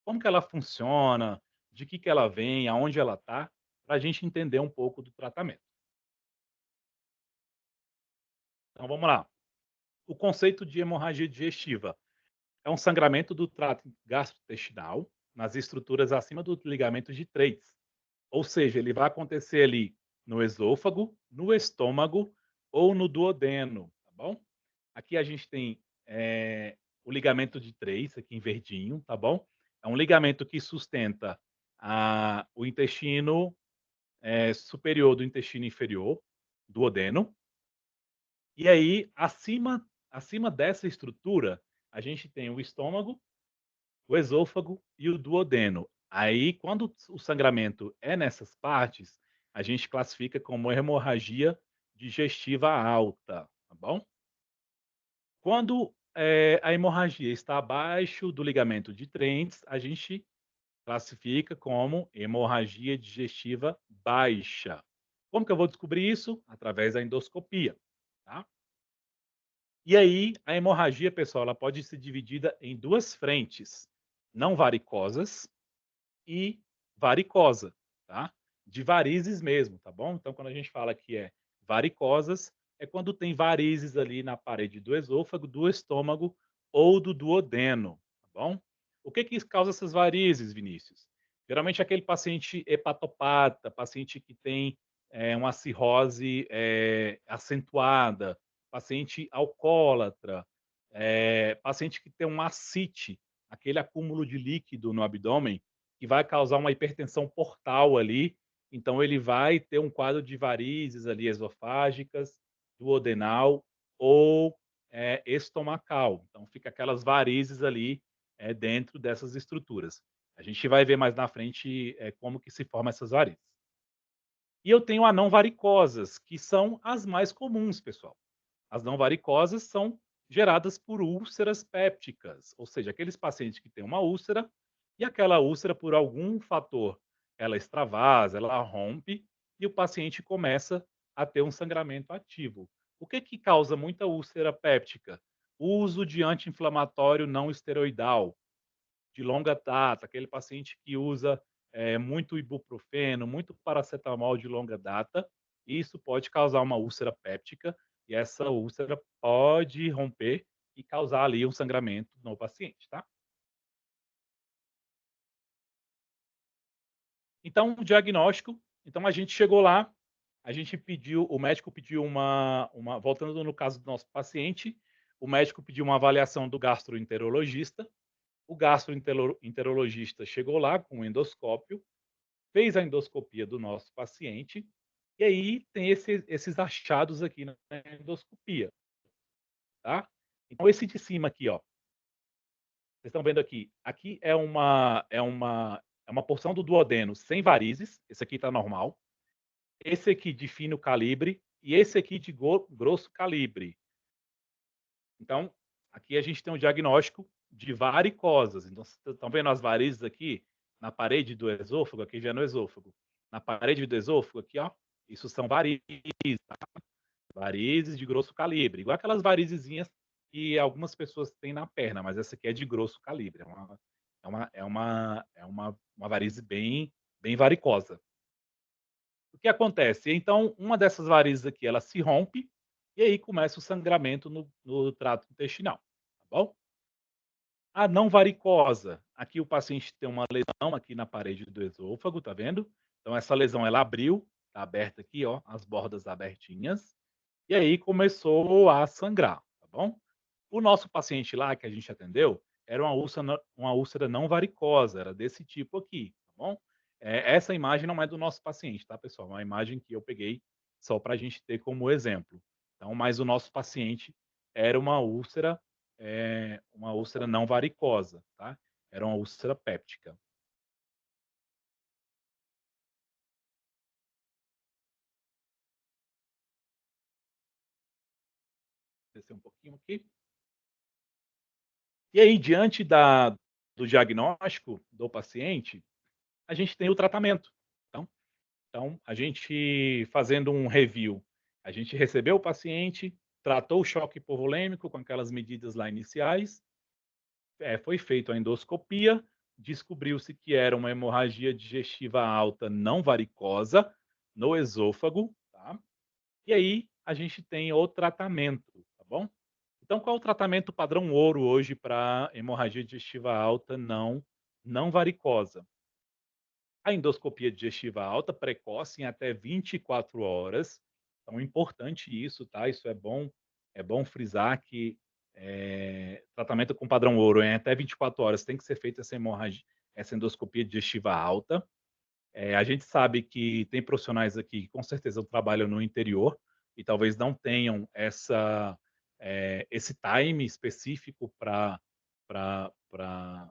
Como que ela funciona, de que ela vem, aonde ela está, para a gente entender um pouco do tratamento. Então vamos lá. O conceito de hemorragia digestiva é um sangramento do trato gastrointestinal nas estruturas acima do ligamento de Treitz. Ou seja, ele vai acontecer ali no esôfago, no estômago ou no duodeno, tá bom? Aqui a gente tem o ligamento de Treitz, aqui em verdinho, tá bom? É um ligamento que sustenta o intestino superior do intestino inferior, duodeno. E aí, acima dessa estrutura, a gente tem o estômago, o esôfago e o duodeno. Aí, quando o sangramento é nessas partes, a gente classifica como hemorragia digestiva alta, tá bom? Quando a hemorragia está abaixo do ligamento de Treitz, a gente classifica como hemorragia digestiva baixa. Como que eu vou descobrir isso? Através da endoscopia, tá? E aí, a hemorragia, pessoal, ela pode ser dividida em 2 frentes, não varicosas e varicosa, tá? De varizes mesmo, tá bom? Então, quando a gente fala que é varicosas, é quando tem varizes ali na parede do esôfago, do estômago ou do duodeno, tá bom? O que causa essas varizes, Vinícius? Geralmente aquele paciente hepatopata, paciente que tem uma cirrose acentuada, paciente alcoólatra, paciente que tem um ascite, aquele acúmulo de líquido no abdômen, que vai causar uma hipertensão portal ali, então ele vai ter um quadro de varizes ali esofágicas, duodenal ou estomacal. Então fica aquelas varizes ali dentro dessas estruturas. A gente vai ver mais na frente como que se formam essas varizes. E eu tenho a não varicosas, que são as mais comuns, pessoal. As não varicosas são geradas por úlceras pépticas, ou seja, aqueles pacientes que têm uma úlcera e aquela úlcera, por algum fator, ela extravasa, ela rompe e o paciente começa a ter um sangramento ativo. O que que causa muita úlcera péptica? O uso de anti-inflamatório não esteroidal de longa data, aquele paciente que usa muito ibuprofeno, muito paracetamol de longa data, isso pode causar uma úlcera péptica e essa úlcera pode romper e causar ali um sangramento no paciente, tá? Então, o diagnóstico, então a gente chegou lá, a gente pediu, o médico pediu voltando no caso do nosso paciente, o médico pediu uma avaliação do gastroenterologista, o gastroenterologista chegou lá com um endoscópio, fez a endoscopia do nosso paciente, e aí tem esses achados aqui na endoscopia, tá? Então, esse de cima aqui, ó, vocês estão vendo aqui, aqui é uma porção do duodeno sem varizes, esse aqui está normal, esse aqui de fino calibre e esse aqui de grosso calibre. Então, aqui a gente tem um diagnóstico de varicosas. Então, vocês estão vendo as varizes aqui na parede do esôfago, aqui já no esôfago. Na parede do esôfago, aqui, ó, isso são varizes, tá? Varizes de grosso calibre, igual aquelas varizezinhas que algumas pessoas têm na perna, mas essa aqui é de grosso calibre. Uma varize bem varicosa. O que acontece? Então, uma dessas varizes aqui, ela se rompe e aí começa o sangramento no trato intestinal, tá bom? A não varicosa, aqui o paciente tem uma lesão aqui na parede do esôfago, tá vendo? Então essa lesão ela abriu, tá aberta aqui, ó, as bordas abertinhas, e aí começou a sangrar, tá bom? O nosso paciente lá que a gente atendeu era uma úlcera não varicosa, era desse tipo aqui, tá bom? Essa imagem não é do nosso paciente, tá, pessoal? É uma imagem que eu peguei só para a gente ter como exemplo. Então, mas o nosso paciente era uma úlcera não varicosa, tá? Era uma úlcera péptica. Descer um pouquinho aqui. E aí, diante do diagnóstico do paciente, a gente tem o tratamento. Então, a gente fazendo um review, a gente recebeu o paciente, tratou o choque hipovolêmico com aquelas medidas lá iniciais, foi feita a endoscopia, descobriu-se que era uma hemorragia digestiva alta não varicosa no esôfago, tá? E aí a gente tem o tratamento, tá bom? Então, qual é o tratamento padrão ouro hoje para hemorragia digestiva alta não varicosa? A endoscopia digestiva alta precoce em até 24 horas. Então, é importante isso, tá? Isso é bom frisar que tratamento com padrão ouro em até 24 horas tem que ser feita essa endoscopia digestiva alta. A gente sabe que tem profissionais aqui que com certeza trabalham no interior e talvez não tenham esse time específico para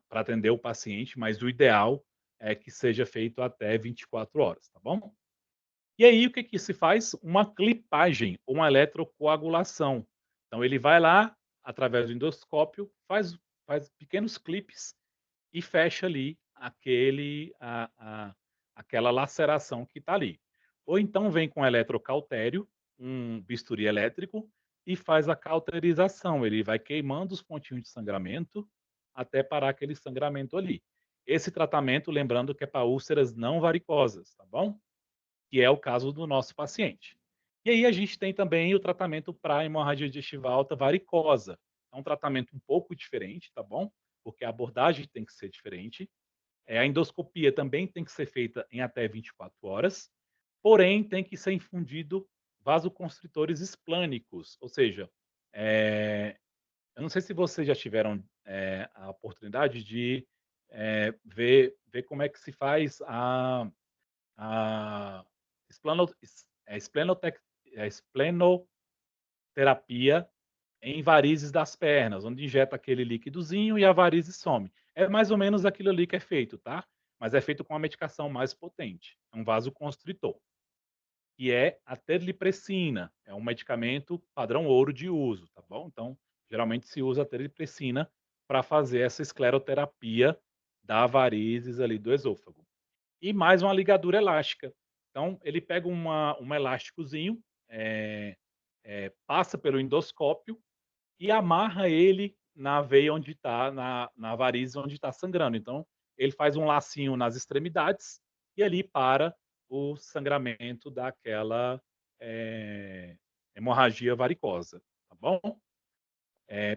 atender o paciente, mas o ideal é que seja feito até 24 horas, tá bom? E aí, o que que se faz? Uma clipagem, uma eletrocoagulação. Então, ele vai lá, através do endoscópio, faz pequenos clipes e fecha ali aquela laceração que está ali. Ou então vem com eletrocautério, um bisturi elétrico, e faz a cauterização. Ele vai queimando os pontinhos de sangramento até parar aquele sangramento ali. Esse tratamento, lembrando que é para úlceras não varicosas, tá bom? Que é o caso do nosso paciente. E aí a gente tem também o tratamento para hemorragia digestiva alta varicosa. É um tratamento um pouco diferente, tá bom? Porque a abordagem tem que ser diferente. A endoscopia também tem que ser feita em até 24 horas, porém tem que ser infundido vasoconstritores esplânicos, ou seja, eu não sei se vocês já tiveram a oportunidade de ver como é que se faz a esplenoterapia em varizes das pernas, onde injeta aquele líquidozinho e a varize some. É mais ou menos aquilo ali que é feito, tá? Mas é feito com uma medicação mais potente. É um vasoconstritor, que é a terlipressina. É um medicamento padrão ouro de uso, tá bom? Então, geralmente se usa a terlipressina para fazer essa escleroterapia da varizes ali do esôfago. E mais uma ligadura elástica. Então, ele pega um elásticozinho, passa pelo endoscópio e amarra ele na veia onde está, na varize onde está sangrando. Então, ele faz um lacinho nas extremidades e ali para o sangramento daquela hemorragia varicosa, tá bom?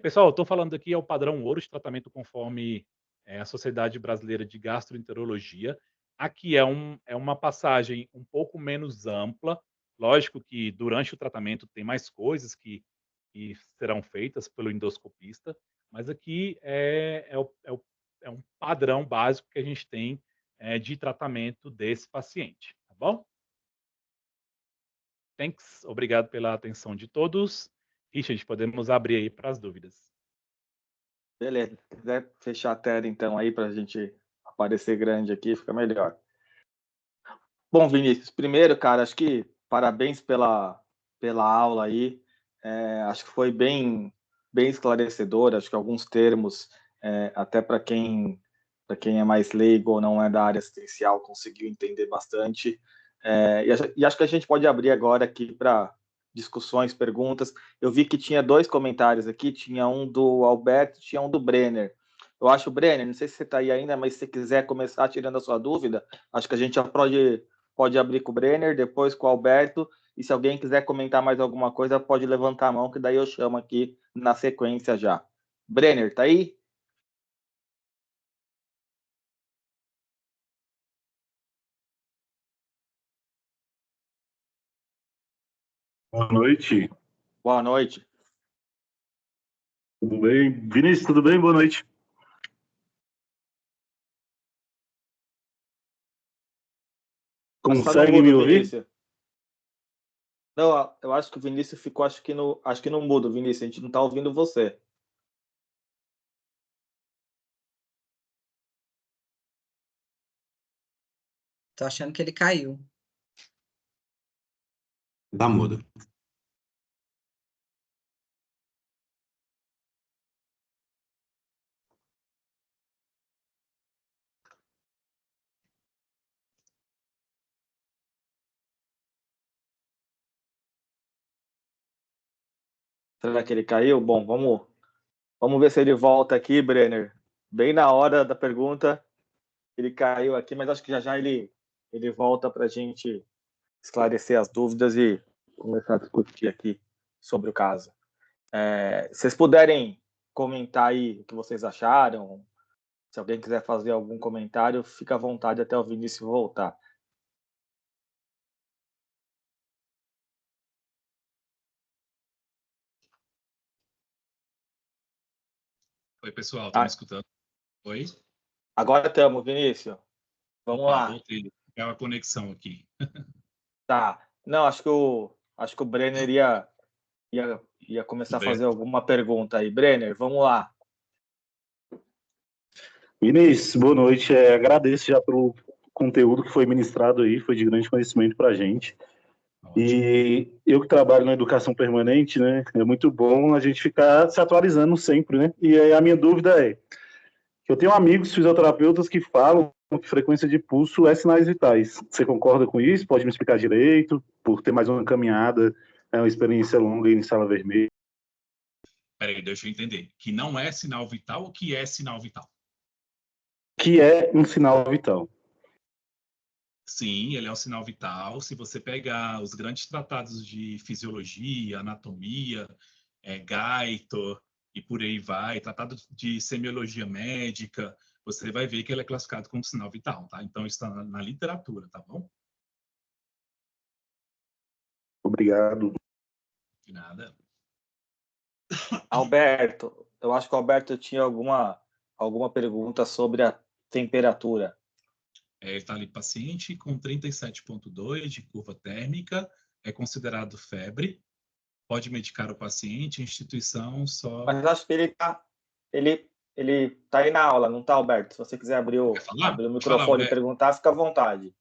Pessoal, eu estou falando aqui é o padrão ouro de tratamento conforme a Sociedade Brasileira de Gastroenterologia. Aqui é uma passagem um pouco menos ampla. Lógico que durante o tratamento tem mais coisas que serão feitas pelo endoscopista, mas aqui é um padrão básico que a gente tem de tratamento desse paciente, tá bom? Thanks, obrigado pela atenção de todos. Richard, podemos abrir aí para as dúvidas. Beleza. Se quiser fechar a tela, então, aí, para a gente aparecer grande aqui, fica melhor. Bom, Vinícius, primeiro, cara, acho que parabéns pela aula aí. Acho que foi bem esclarecedor. Acho que alguns termos, até para quem é mais leigo ou não é da área assistencial, conseguiu entender bastante. E acho que a gente pode abrir agora aqui para discussões, perguntas. Eu vi que tinha 2 comentários aqui, tinha um do Alberto, tinha um do Brenner. Eu acho, Brenner, não sei se você está aí ainda, mas se você quiser começar tirando a sua dúvida, acho que a gente já pode abrir com o Brenner, depois com o Alberto, e se alguém quiser comentar mais alguma coisa, pode levantar a mão, que daí eu chamo aqui na sequência já. Brenner, tá aí? Boa noite. Boa noite. Tudo bem? Vinícius, tudo bem? Boa noite. Consegue me ouvir? Vinícius. Não, eu acho que o Vinícius ficou, acho que no mudo, Vinícius, a gente não está ouvindo você. Tô achando que ele caiu. Dá mudo. Será que ele caiu? Bom, vamos ver se ele volta aqui, Brenner. Bem na hora da pergunta, ele caiu aqui, mas acho que já ele volta para a gente esclarecer as dúvidas e começar a discutir aqui sobre o caso. Se vocês puderem comentar aí o que vocês acharam, se alguém quiser fazer algum comentário, fica à vontade até o Vinícius voltar. Oi, pessoal, estão me escutando? Oi? Agora estamos, Vinícius. Vamos lá. Voltei. É uma conexão aqui. Tá. Não, acho que o Brenner ia começar a fazer alguma pergunta aí. Brenner, vamos lá. Vinícius, boa noite. Agradeço já pelo conteúdo que foi ministrado aí, foi de grande conhecimento para a gente. Ótimo. E eu que trabalho na educação permanente, né, é muito bom a gente ficar se atualizando sempre, né? E aí a minha dúvida é, eu tenho amigos fisioterapeutas que falam que frequência de pulso é sinais vitais. Você concorda com isso? Pode me explicar direito? Por ter mais uma caminhada, uma experiência longa em sala vermelha. Peraí, deixa eu entender. Que não é sinal vital ou que é sinal vital? Que é um sinal vital. Sim, ele é um sinal vital. Se você pegar os grandes tratados de fisiologia, anatomia, Gaito e por aí vai, tratado de semiologia médica, você vai ver que ele é classificado como sinal vital, tá? Então, isso está na literatura, tá bom? Obrigado. De nada. Alberto, eu acho que o Alberto tinha alguma pergunta sobre a temperatura. Está ali, paciente com 37,2 de curva térmica, é considerado febre, pode medicar o paciente, a instituição só... Mas acho que ele tá aí na aula, não tá, Alberto? Se você quiser abrir o microfone e perguntar, fica à vontade.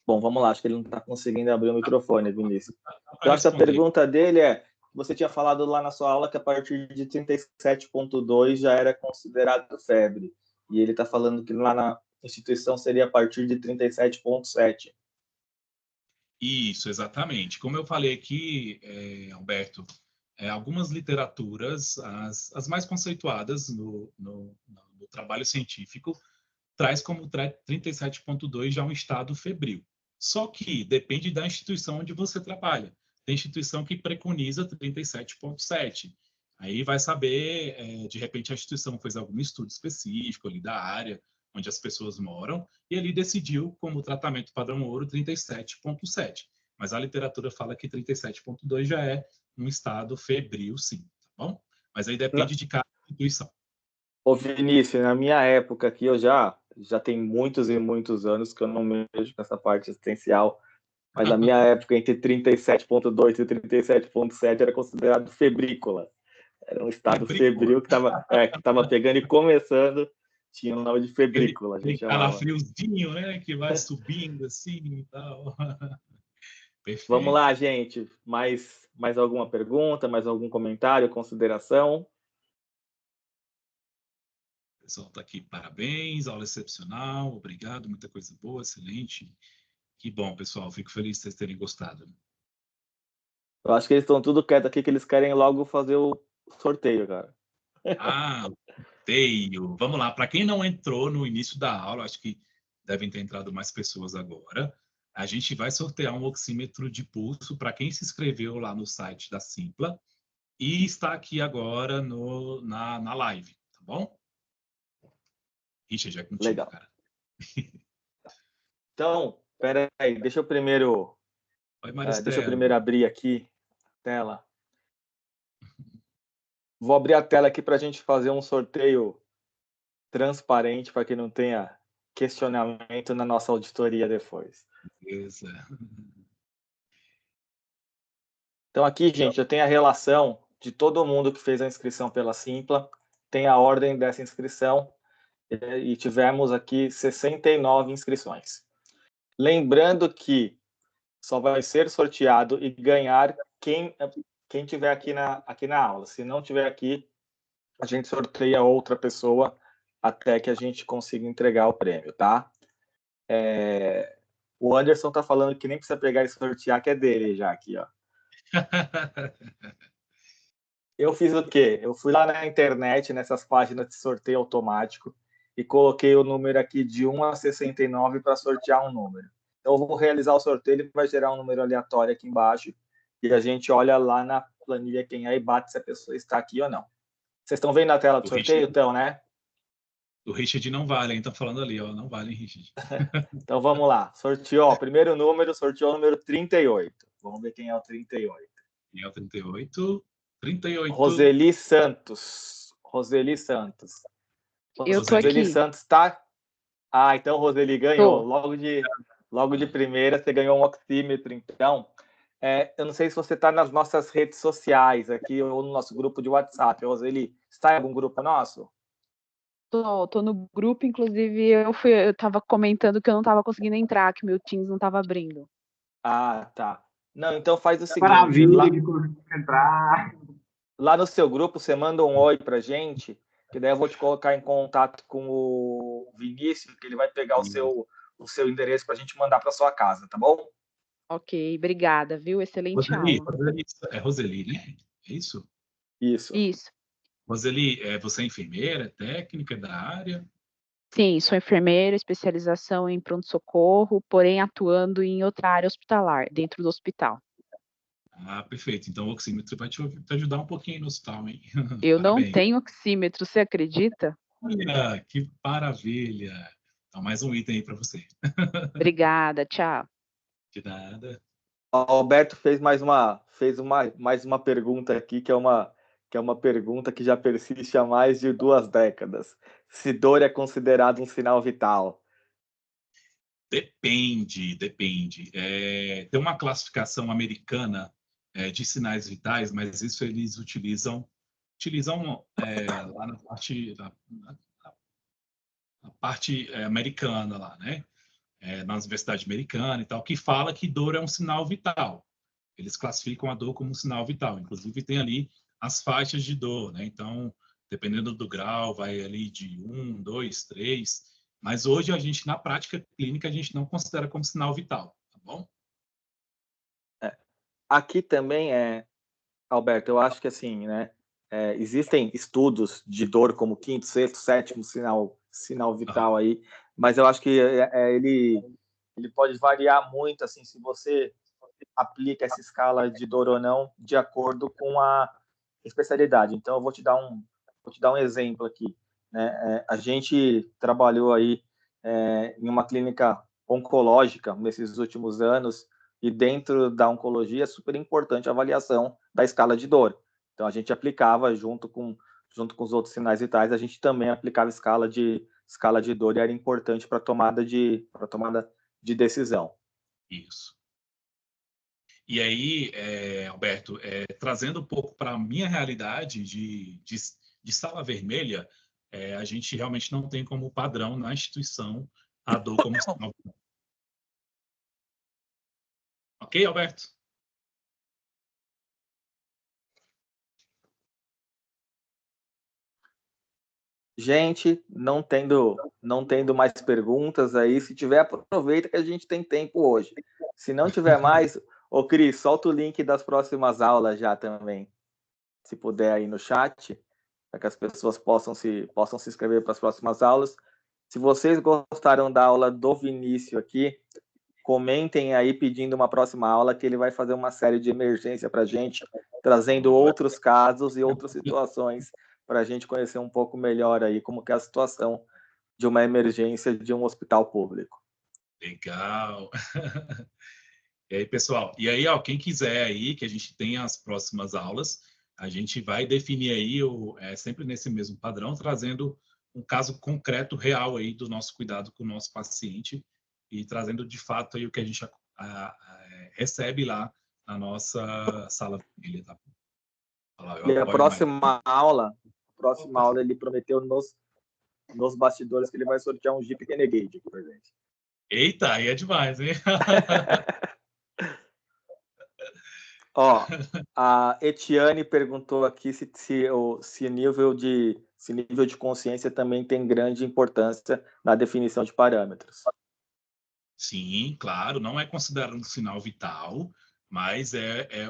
Bom, vamos lá, acho que ele não está conseguindo abrir o microfone, Vinícius. Eu acho que a pergunta dele é, você tinha falado lá na sua aula que a partir de 37,2 já era considerado febre, e ele está falando que lá na instituição seria a partir de 37,7. Isso, exatamente. Como eu falei aqui, Alberto, algumas literaturas, as mais conceituadas no trabalho científico, traz como 37,2 já um estado febril. Só que depende da instituição onde você trabalha. Tem instituição que preconiza 37,7. Aí vai saber, de repente a instituição fez algum estudo específico ali da área onde as pessoas moram, e ali decidiu como tratamento padrão ouro 37,7. Mas a literatura fala que 37,2 já é um estado febril, sim, tá bom? Mas aí depende de cada instituição. Ô Vinícius, na minha época aqui, eu já tem muitos e muitos anos que eu não mexo com essa parte existencial, mas na minha época, entre 37,2 e 37,7 era considerado febrícola. Era um estado febril que estava pegando e começando, tinha o nome de febrícola. Aquele calafriozinho, né? Que vai subindo assim e tal. Perfeito. Vamos lá, gente. Mais alguma pergunta, mais algum comentário, consideração? O pessoal está aqui, parabéns, aula excepcional, obrigado, muita coisa boa, excelente. Que bom, pessoal, fico feliz de vocês terem gostado. Eu acho que eles estão tudo quietos aqui, que eles querem logo fazer o sorteio, cara. Sorteio. Vamos lá, para quem não entrou no início da aula, acho que devem ter entrado mais pessoas agora, a gente vai sortear um oxímetro de pulso para quem se inscreveu lá no site da Simpla e está aqui agora na live, tá bom? Richard, é contigo, legal, cara. Então, espera aí, deixa eu primeiro abrir aqui a tela. Vou abrir a tela aqui para a gente fazer um sorteio transparente para que não tenha questionamento na nossa auditoria depois. Beleza. Então aqui, gente, eu tenho a relação de todo mundo que fez a inscrição pela Simpla, tem a ordem dessa inscrição e tivemos aqui 69 inscrições. Lembrando que só vai ser sorteado e ganhar quem tiver aqui na aula. Se não tiver aqui, a gente sorteia outra pessoa até que a gente consiga entregar o prêmio, tá? O Anderson tá falando que nem precisa pegar e sortear, que é dele já aqui, ó. Eu fiz o quê? Eu fui lá na internet, nessas páginas de sorteio automático, e coloquei o número aqui de 1 a 69 para sortear um número. Então, eu vou realizar o sorteio, ele vai gerar um número aleatório aqui embaixo, e a gente olha lá na planilha quem é e bate se a pessoa está aqui ou não. Vocês estão vendo na tela do sorteio, então, né? O Richard não vale, hein? Tá falando ali, ó. Não vale, Richard. Então, vamos lá. Sorteou, primeiro número, sorteou o número 38. Vamos ver quem é o 38. Quem é o 38? 38. Roseli Santos. Eu tô Roseli aqui. Santos tá... então Roseli ganhou. Logo de primeira, você ganhou um oxímetro, então. Eu não sei se você está nas nossas redes sociais aqui ou no nosso grupo de WhatsApp. Roseli, está em algum grupo nosso? Tô no grupo, inclusive eu estava comentando que eu não estava conseguindo entrar, que meu Teams não estava abrindo. Tá. Não, então faz o seguinte. Maravilha de conseguir entrar. Lá no seu grupo, você manda um oi pra gente, que daí eu vou te colocar em contato com o Vinícius, que ele vai pegar o seu endereço para a gente mandar para sua casa, tá bom? Ok, obrigada, viu? Excelente aula. É Roseli, né? É isso? Isso. Roseli, você é enfermeira, técnica da área? Sim, sou enfermeira, especialização em pronto-socorro, porém atuando em outra área hospitalar, dentro do hospital. Ah, perfeito. Então, o oxímetro vai te ajudar um pouquinho no hospital, hein? Eu não Parabéns. tenho oxímetro, você acredita? Olha, que maravilha. Então, mais um item aí para você. Obrigada, tchau. De nada. O Alberto mais uma pergunta aqui, que é uma pergunta que já persiste há mais de 2 décadas. Se dor é considerado um sinal vital? Depende. Tem uma classificação americana de sinais vitais, mas isso eles utilizam lá na parte americana lá, né? Na Universidade Americana e tal, que fala que dor é um sinal vital. Eles classificam a dor como um sinal vital. Inclusive, tem ali as faixas de dor, né? Então, dependendo do grau, vai ali de 1, 2, 3. Mas hoje, a gente, na prática clínica, a gente não considera como sinal vital, tá bom? Aqui também Alberto, eu acho que assim, né? Existem estudos de dor como quinto, sexto, sétimo sinal vital aí, mas eu acho que ele pode variar muito, assim, se você aplica essa escala de dor ou não, de acordo com a especialidade. Então, eu vou te dar um exemplo aqui, né? A gente trabalhou aí em uma clínica oncológica nesses últimos anos, e dentro da oncologia é super importante a avaliação da escala de dor. Então, a gente aplicava junto com os outros sinais vitais, a gente também aplicava escala de dor, e era importante para tomada de decisão. Isso. E aí, Alberto, trazendo um pouco para a minha realidade de sala vermelha, a gente realmente não tem como padrão na instituição a dor como sinal. Ok, Alberto? Gente, não tendo mais perguntas aí, se tiver, aproveita que a gente tem tempo hoje. Se não tiver mais, ô Cris, solta o link das próximas aulas já também, se puder aí no chat, para que as pessoas possam se inscrever para as próximas aulas. Se vocês gostaram da aula do Vinícius aqui, comentem aí pedindo uma próxima aula, que ele vai fazer uma série de emergência para a gente, trazendo outros casos e outras situações para a gente conhecer um pouco melhor aí como que é a situação de uma emergência de um hospital público. Legal. E aí, pessoal, e aí, ó, quem quiser aí que a gente tenha as próximas aulas, a gente vai definir aí sempre nesse mesmo padrão, trazendo um caso concreto, real aí do nosso cuidado com o nosso paciente e trazendo de fato aí o que a gente recebe lá na nossa sala vermelha, tá? Eu E a apoio mais. próxima aula ele prometeu nos bastidores que ele vai sortear um Jeep Renegade aqui pra gente. Eita, aí é demais, hein? Ó, a Etiane perguntou aqui se nível de consciência também tem grande importância na definição de parâmetros. Sim, claro, não é considerado um sinal vital, mas é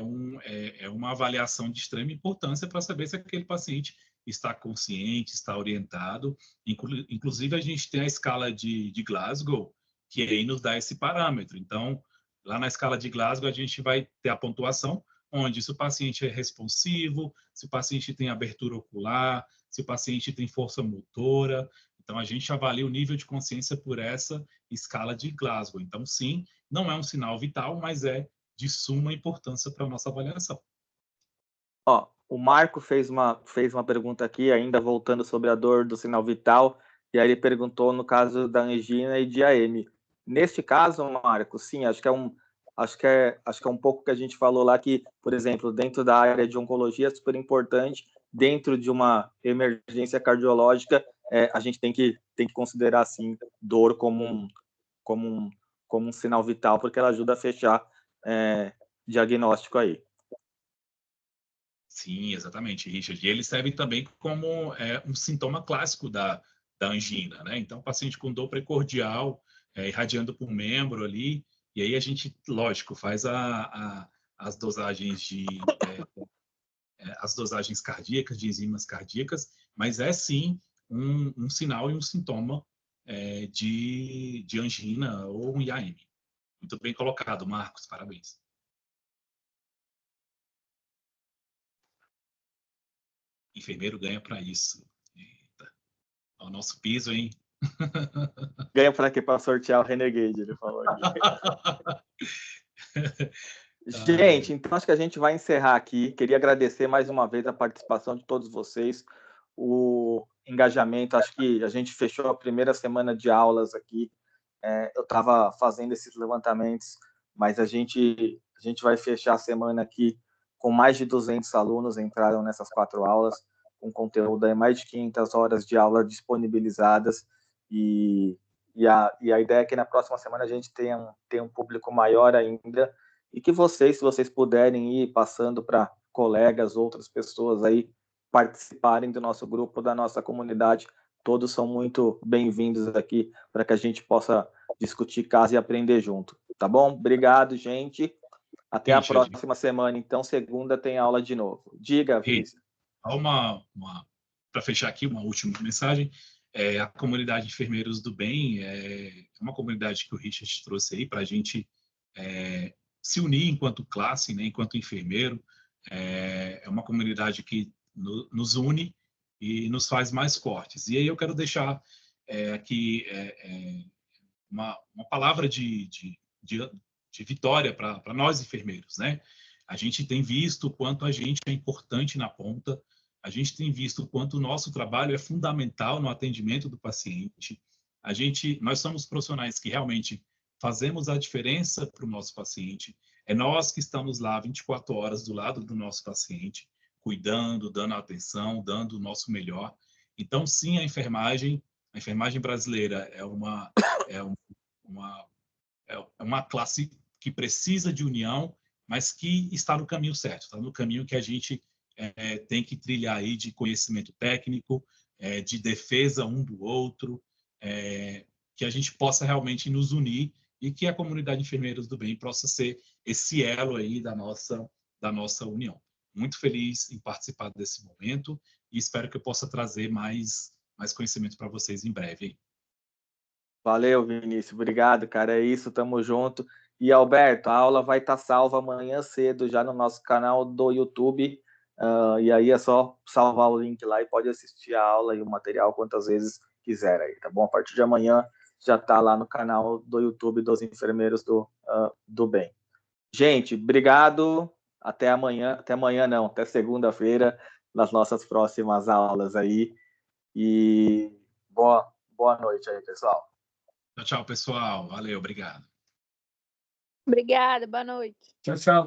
uma avaliação de extrema importância para saber se aquele paciente está consciente, está orientado. Inclusive, a gente tem a escala de Glasgow, que aí nos dá esse parâmetro. Então, lá na escala de Glasgow, a gente vai ter a pontuação, onde se o paciente é responsivo, se o paciente tem abertura ocular, se o paciente tem força motora. Então, a gente avalia o nível de consciência por essa escala de Glasgow. Então, sim, não é um sinal vital, mas é de suma importância para a nossa avaliação. Ó, o Marco fez uma pergunta aqui, ainda voltando sobre a dor do sinal vital, e aí ele perguntou no caso da angina e de AM. Neste caso, Marco, sim, acho que é um pouco que a gente falou lá, que, por exemplo, dentro da área de oncologia é super importante, dentro de uma emergência cardiológica, a gente tem que considerar, sim, dor como um sinal vital, porque ela ajuda a fechar diagnóstico aí. Sim, exatamente, Richard. E ele serve também como um sintoma clássico da angina, né? Então, paciente com dor precordial, irradiando por membro ali, e aí a gente, lógico, faz as dosagens as dosagens cardíacas, de enzimas cardíacas, mas é sim um sinal e um sintoma de angina ou um IAM. Muito bem colocado, Marcos, parabéns. enfermeiro ganha para isso. Eita. O nosso piso, hein? Ganha para quê? Para sortear o Renegade, ele falou aqui. Gente, então acho que a gente vai encerrar aqui. Queria agradecer mais uma vez a participação de todos vocês, o engajamento. Acho que a gente fechou a primeira semana de aulas aqui. Eu estava fazendo esses levantamentos, mas a gente vai fechar a semana aqui com mais de 200 alunos entraram nessas 4 aulas, com conteúdo aí, mais de 500 horas de aula disponibilizadas, e a ideia é que na próxima semana a gente tenha um público maior ainda, e que vocês, se vocês puderem ir passando para colegas, outras pessoas aí, participarem do nosso grupo, da nossa comunidade, todos são muito bem-vindos aqui para que a gente possa discutir caso e aprender junto, tá bom? Obrigado, gente. Até a próxima semana, então, segunda tem aula de novo. Diga, Vinícius. Para fechar aqui, uma última mensagem. A comunidade Enfermeiros do Bem é uma comunidade que o Richard trouxe aí para a gente se unir enquanto classe, né, enquanto enfermeiro. É uma comunidade que nos une e nos faz mais fortes. E aí eu quero deixar aqui uma palavra de vitória para nós enfermeiros, né? A gente tem visto o quanto a gente é importante na ponta, a gente tem visto o quanto o nosso trabalho é fundamental no atendimento do paciente. Nós somos profissionais que realmente fazemos a diferença para o nosso paciente. É nós que estamos lá 24 horas do lado do nosso paciente, cuidando, dando atenção, dando o nosso melhor. Então, sim, a enfermagem brasileira é uma classe que precisa de união, mas que está no caminho certo, está no caminho que a gente tem que trilhar aí de conhecimento técnico, de defesa um do outro, que a gente possa realmente nos unir e que a comunidade de Enfermeiros do Bem possa ser esse elo aí da nossa união. Muito feliz em participar desse momento e espero que eu possa trazer mais conhecimento para vocês em breve. Hein? Valeu, Vinícius. Obrigado, cara. É isso, tamo junto. E, Alberto, a aula vai estar salva amanhã cedo já no nosso canal do YouTube. E aí é só salvar o link lá e pode assistir a aula e o material quantas vezes quiser aí, tá bom? A partir de amanhã já está lá no canal do YouTube dos Enfermeiros do Bem. Gente, obrigado. Até amanhã. Até amanhã não, até segunda-feira nas nossas próximas aulas aí. E boa noite aí, pessoal. Tchau, pessoal. Valeu, obrigado. Obrigada, boa noite. Tchau, boa noite.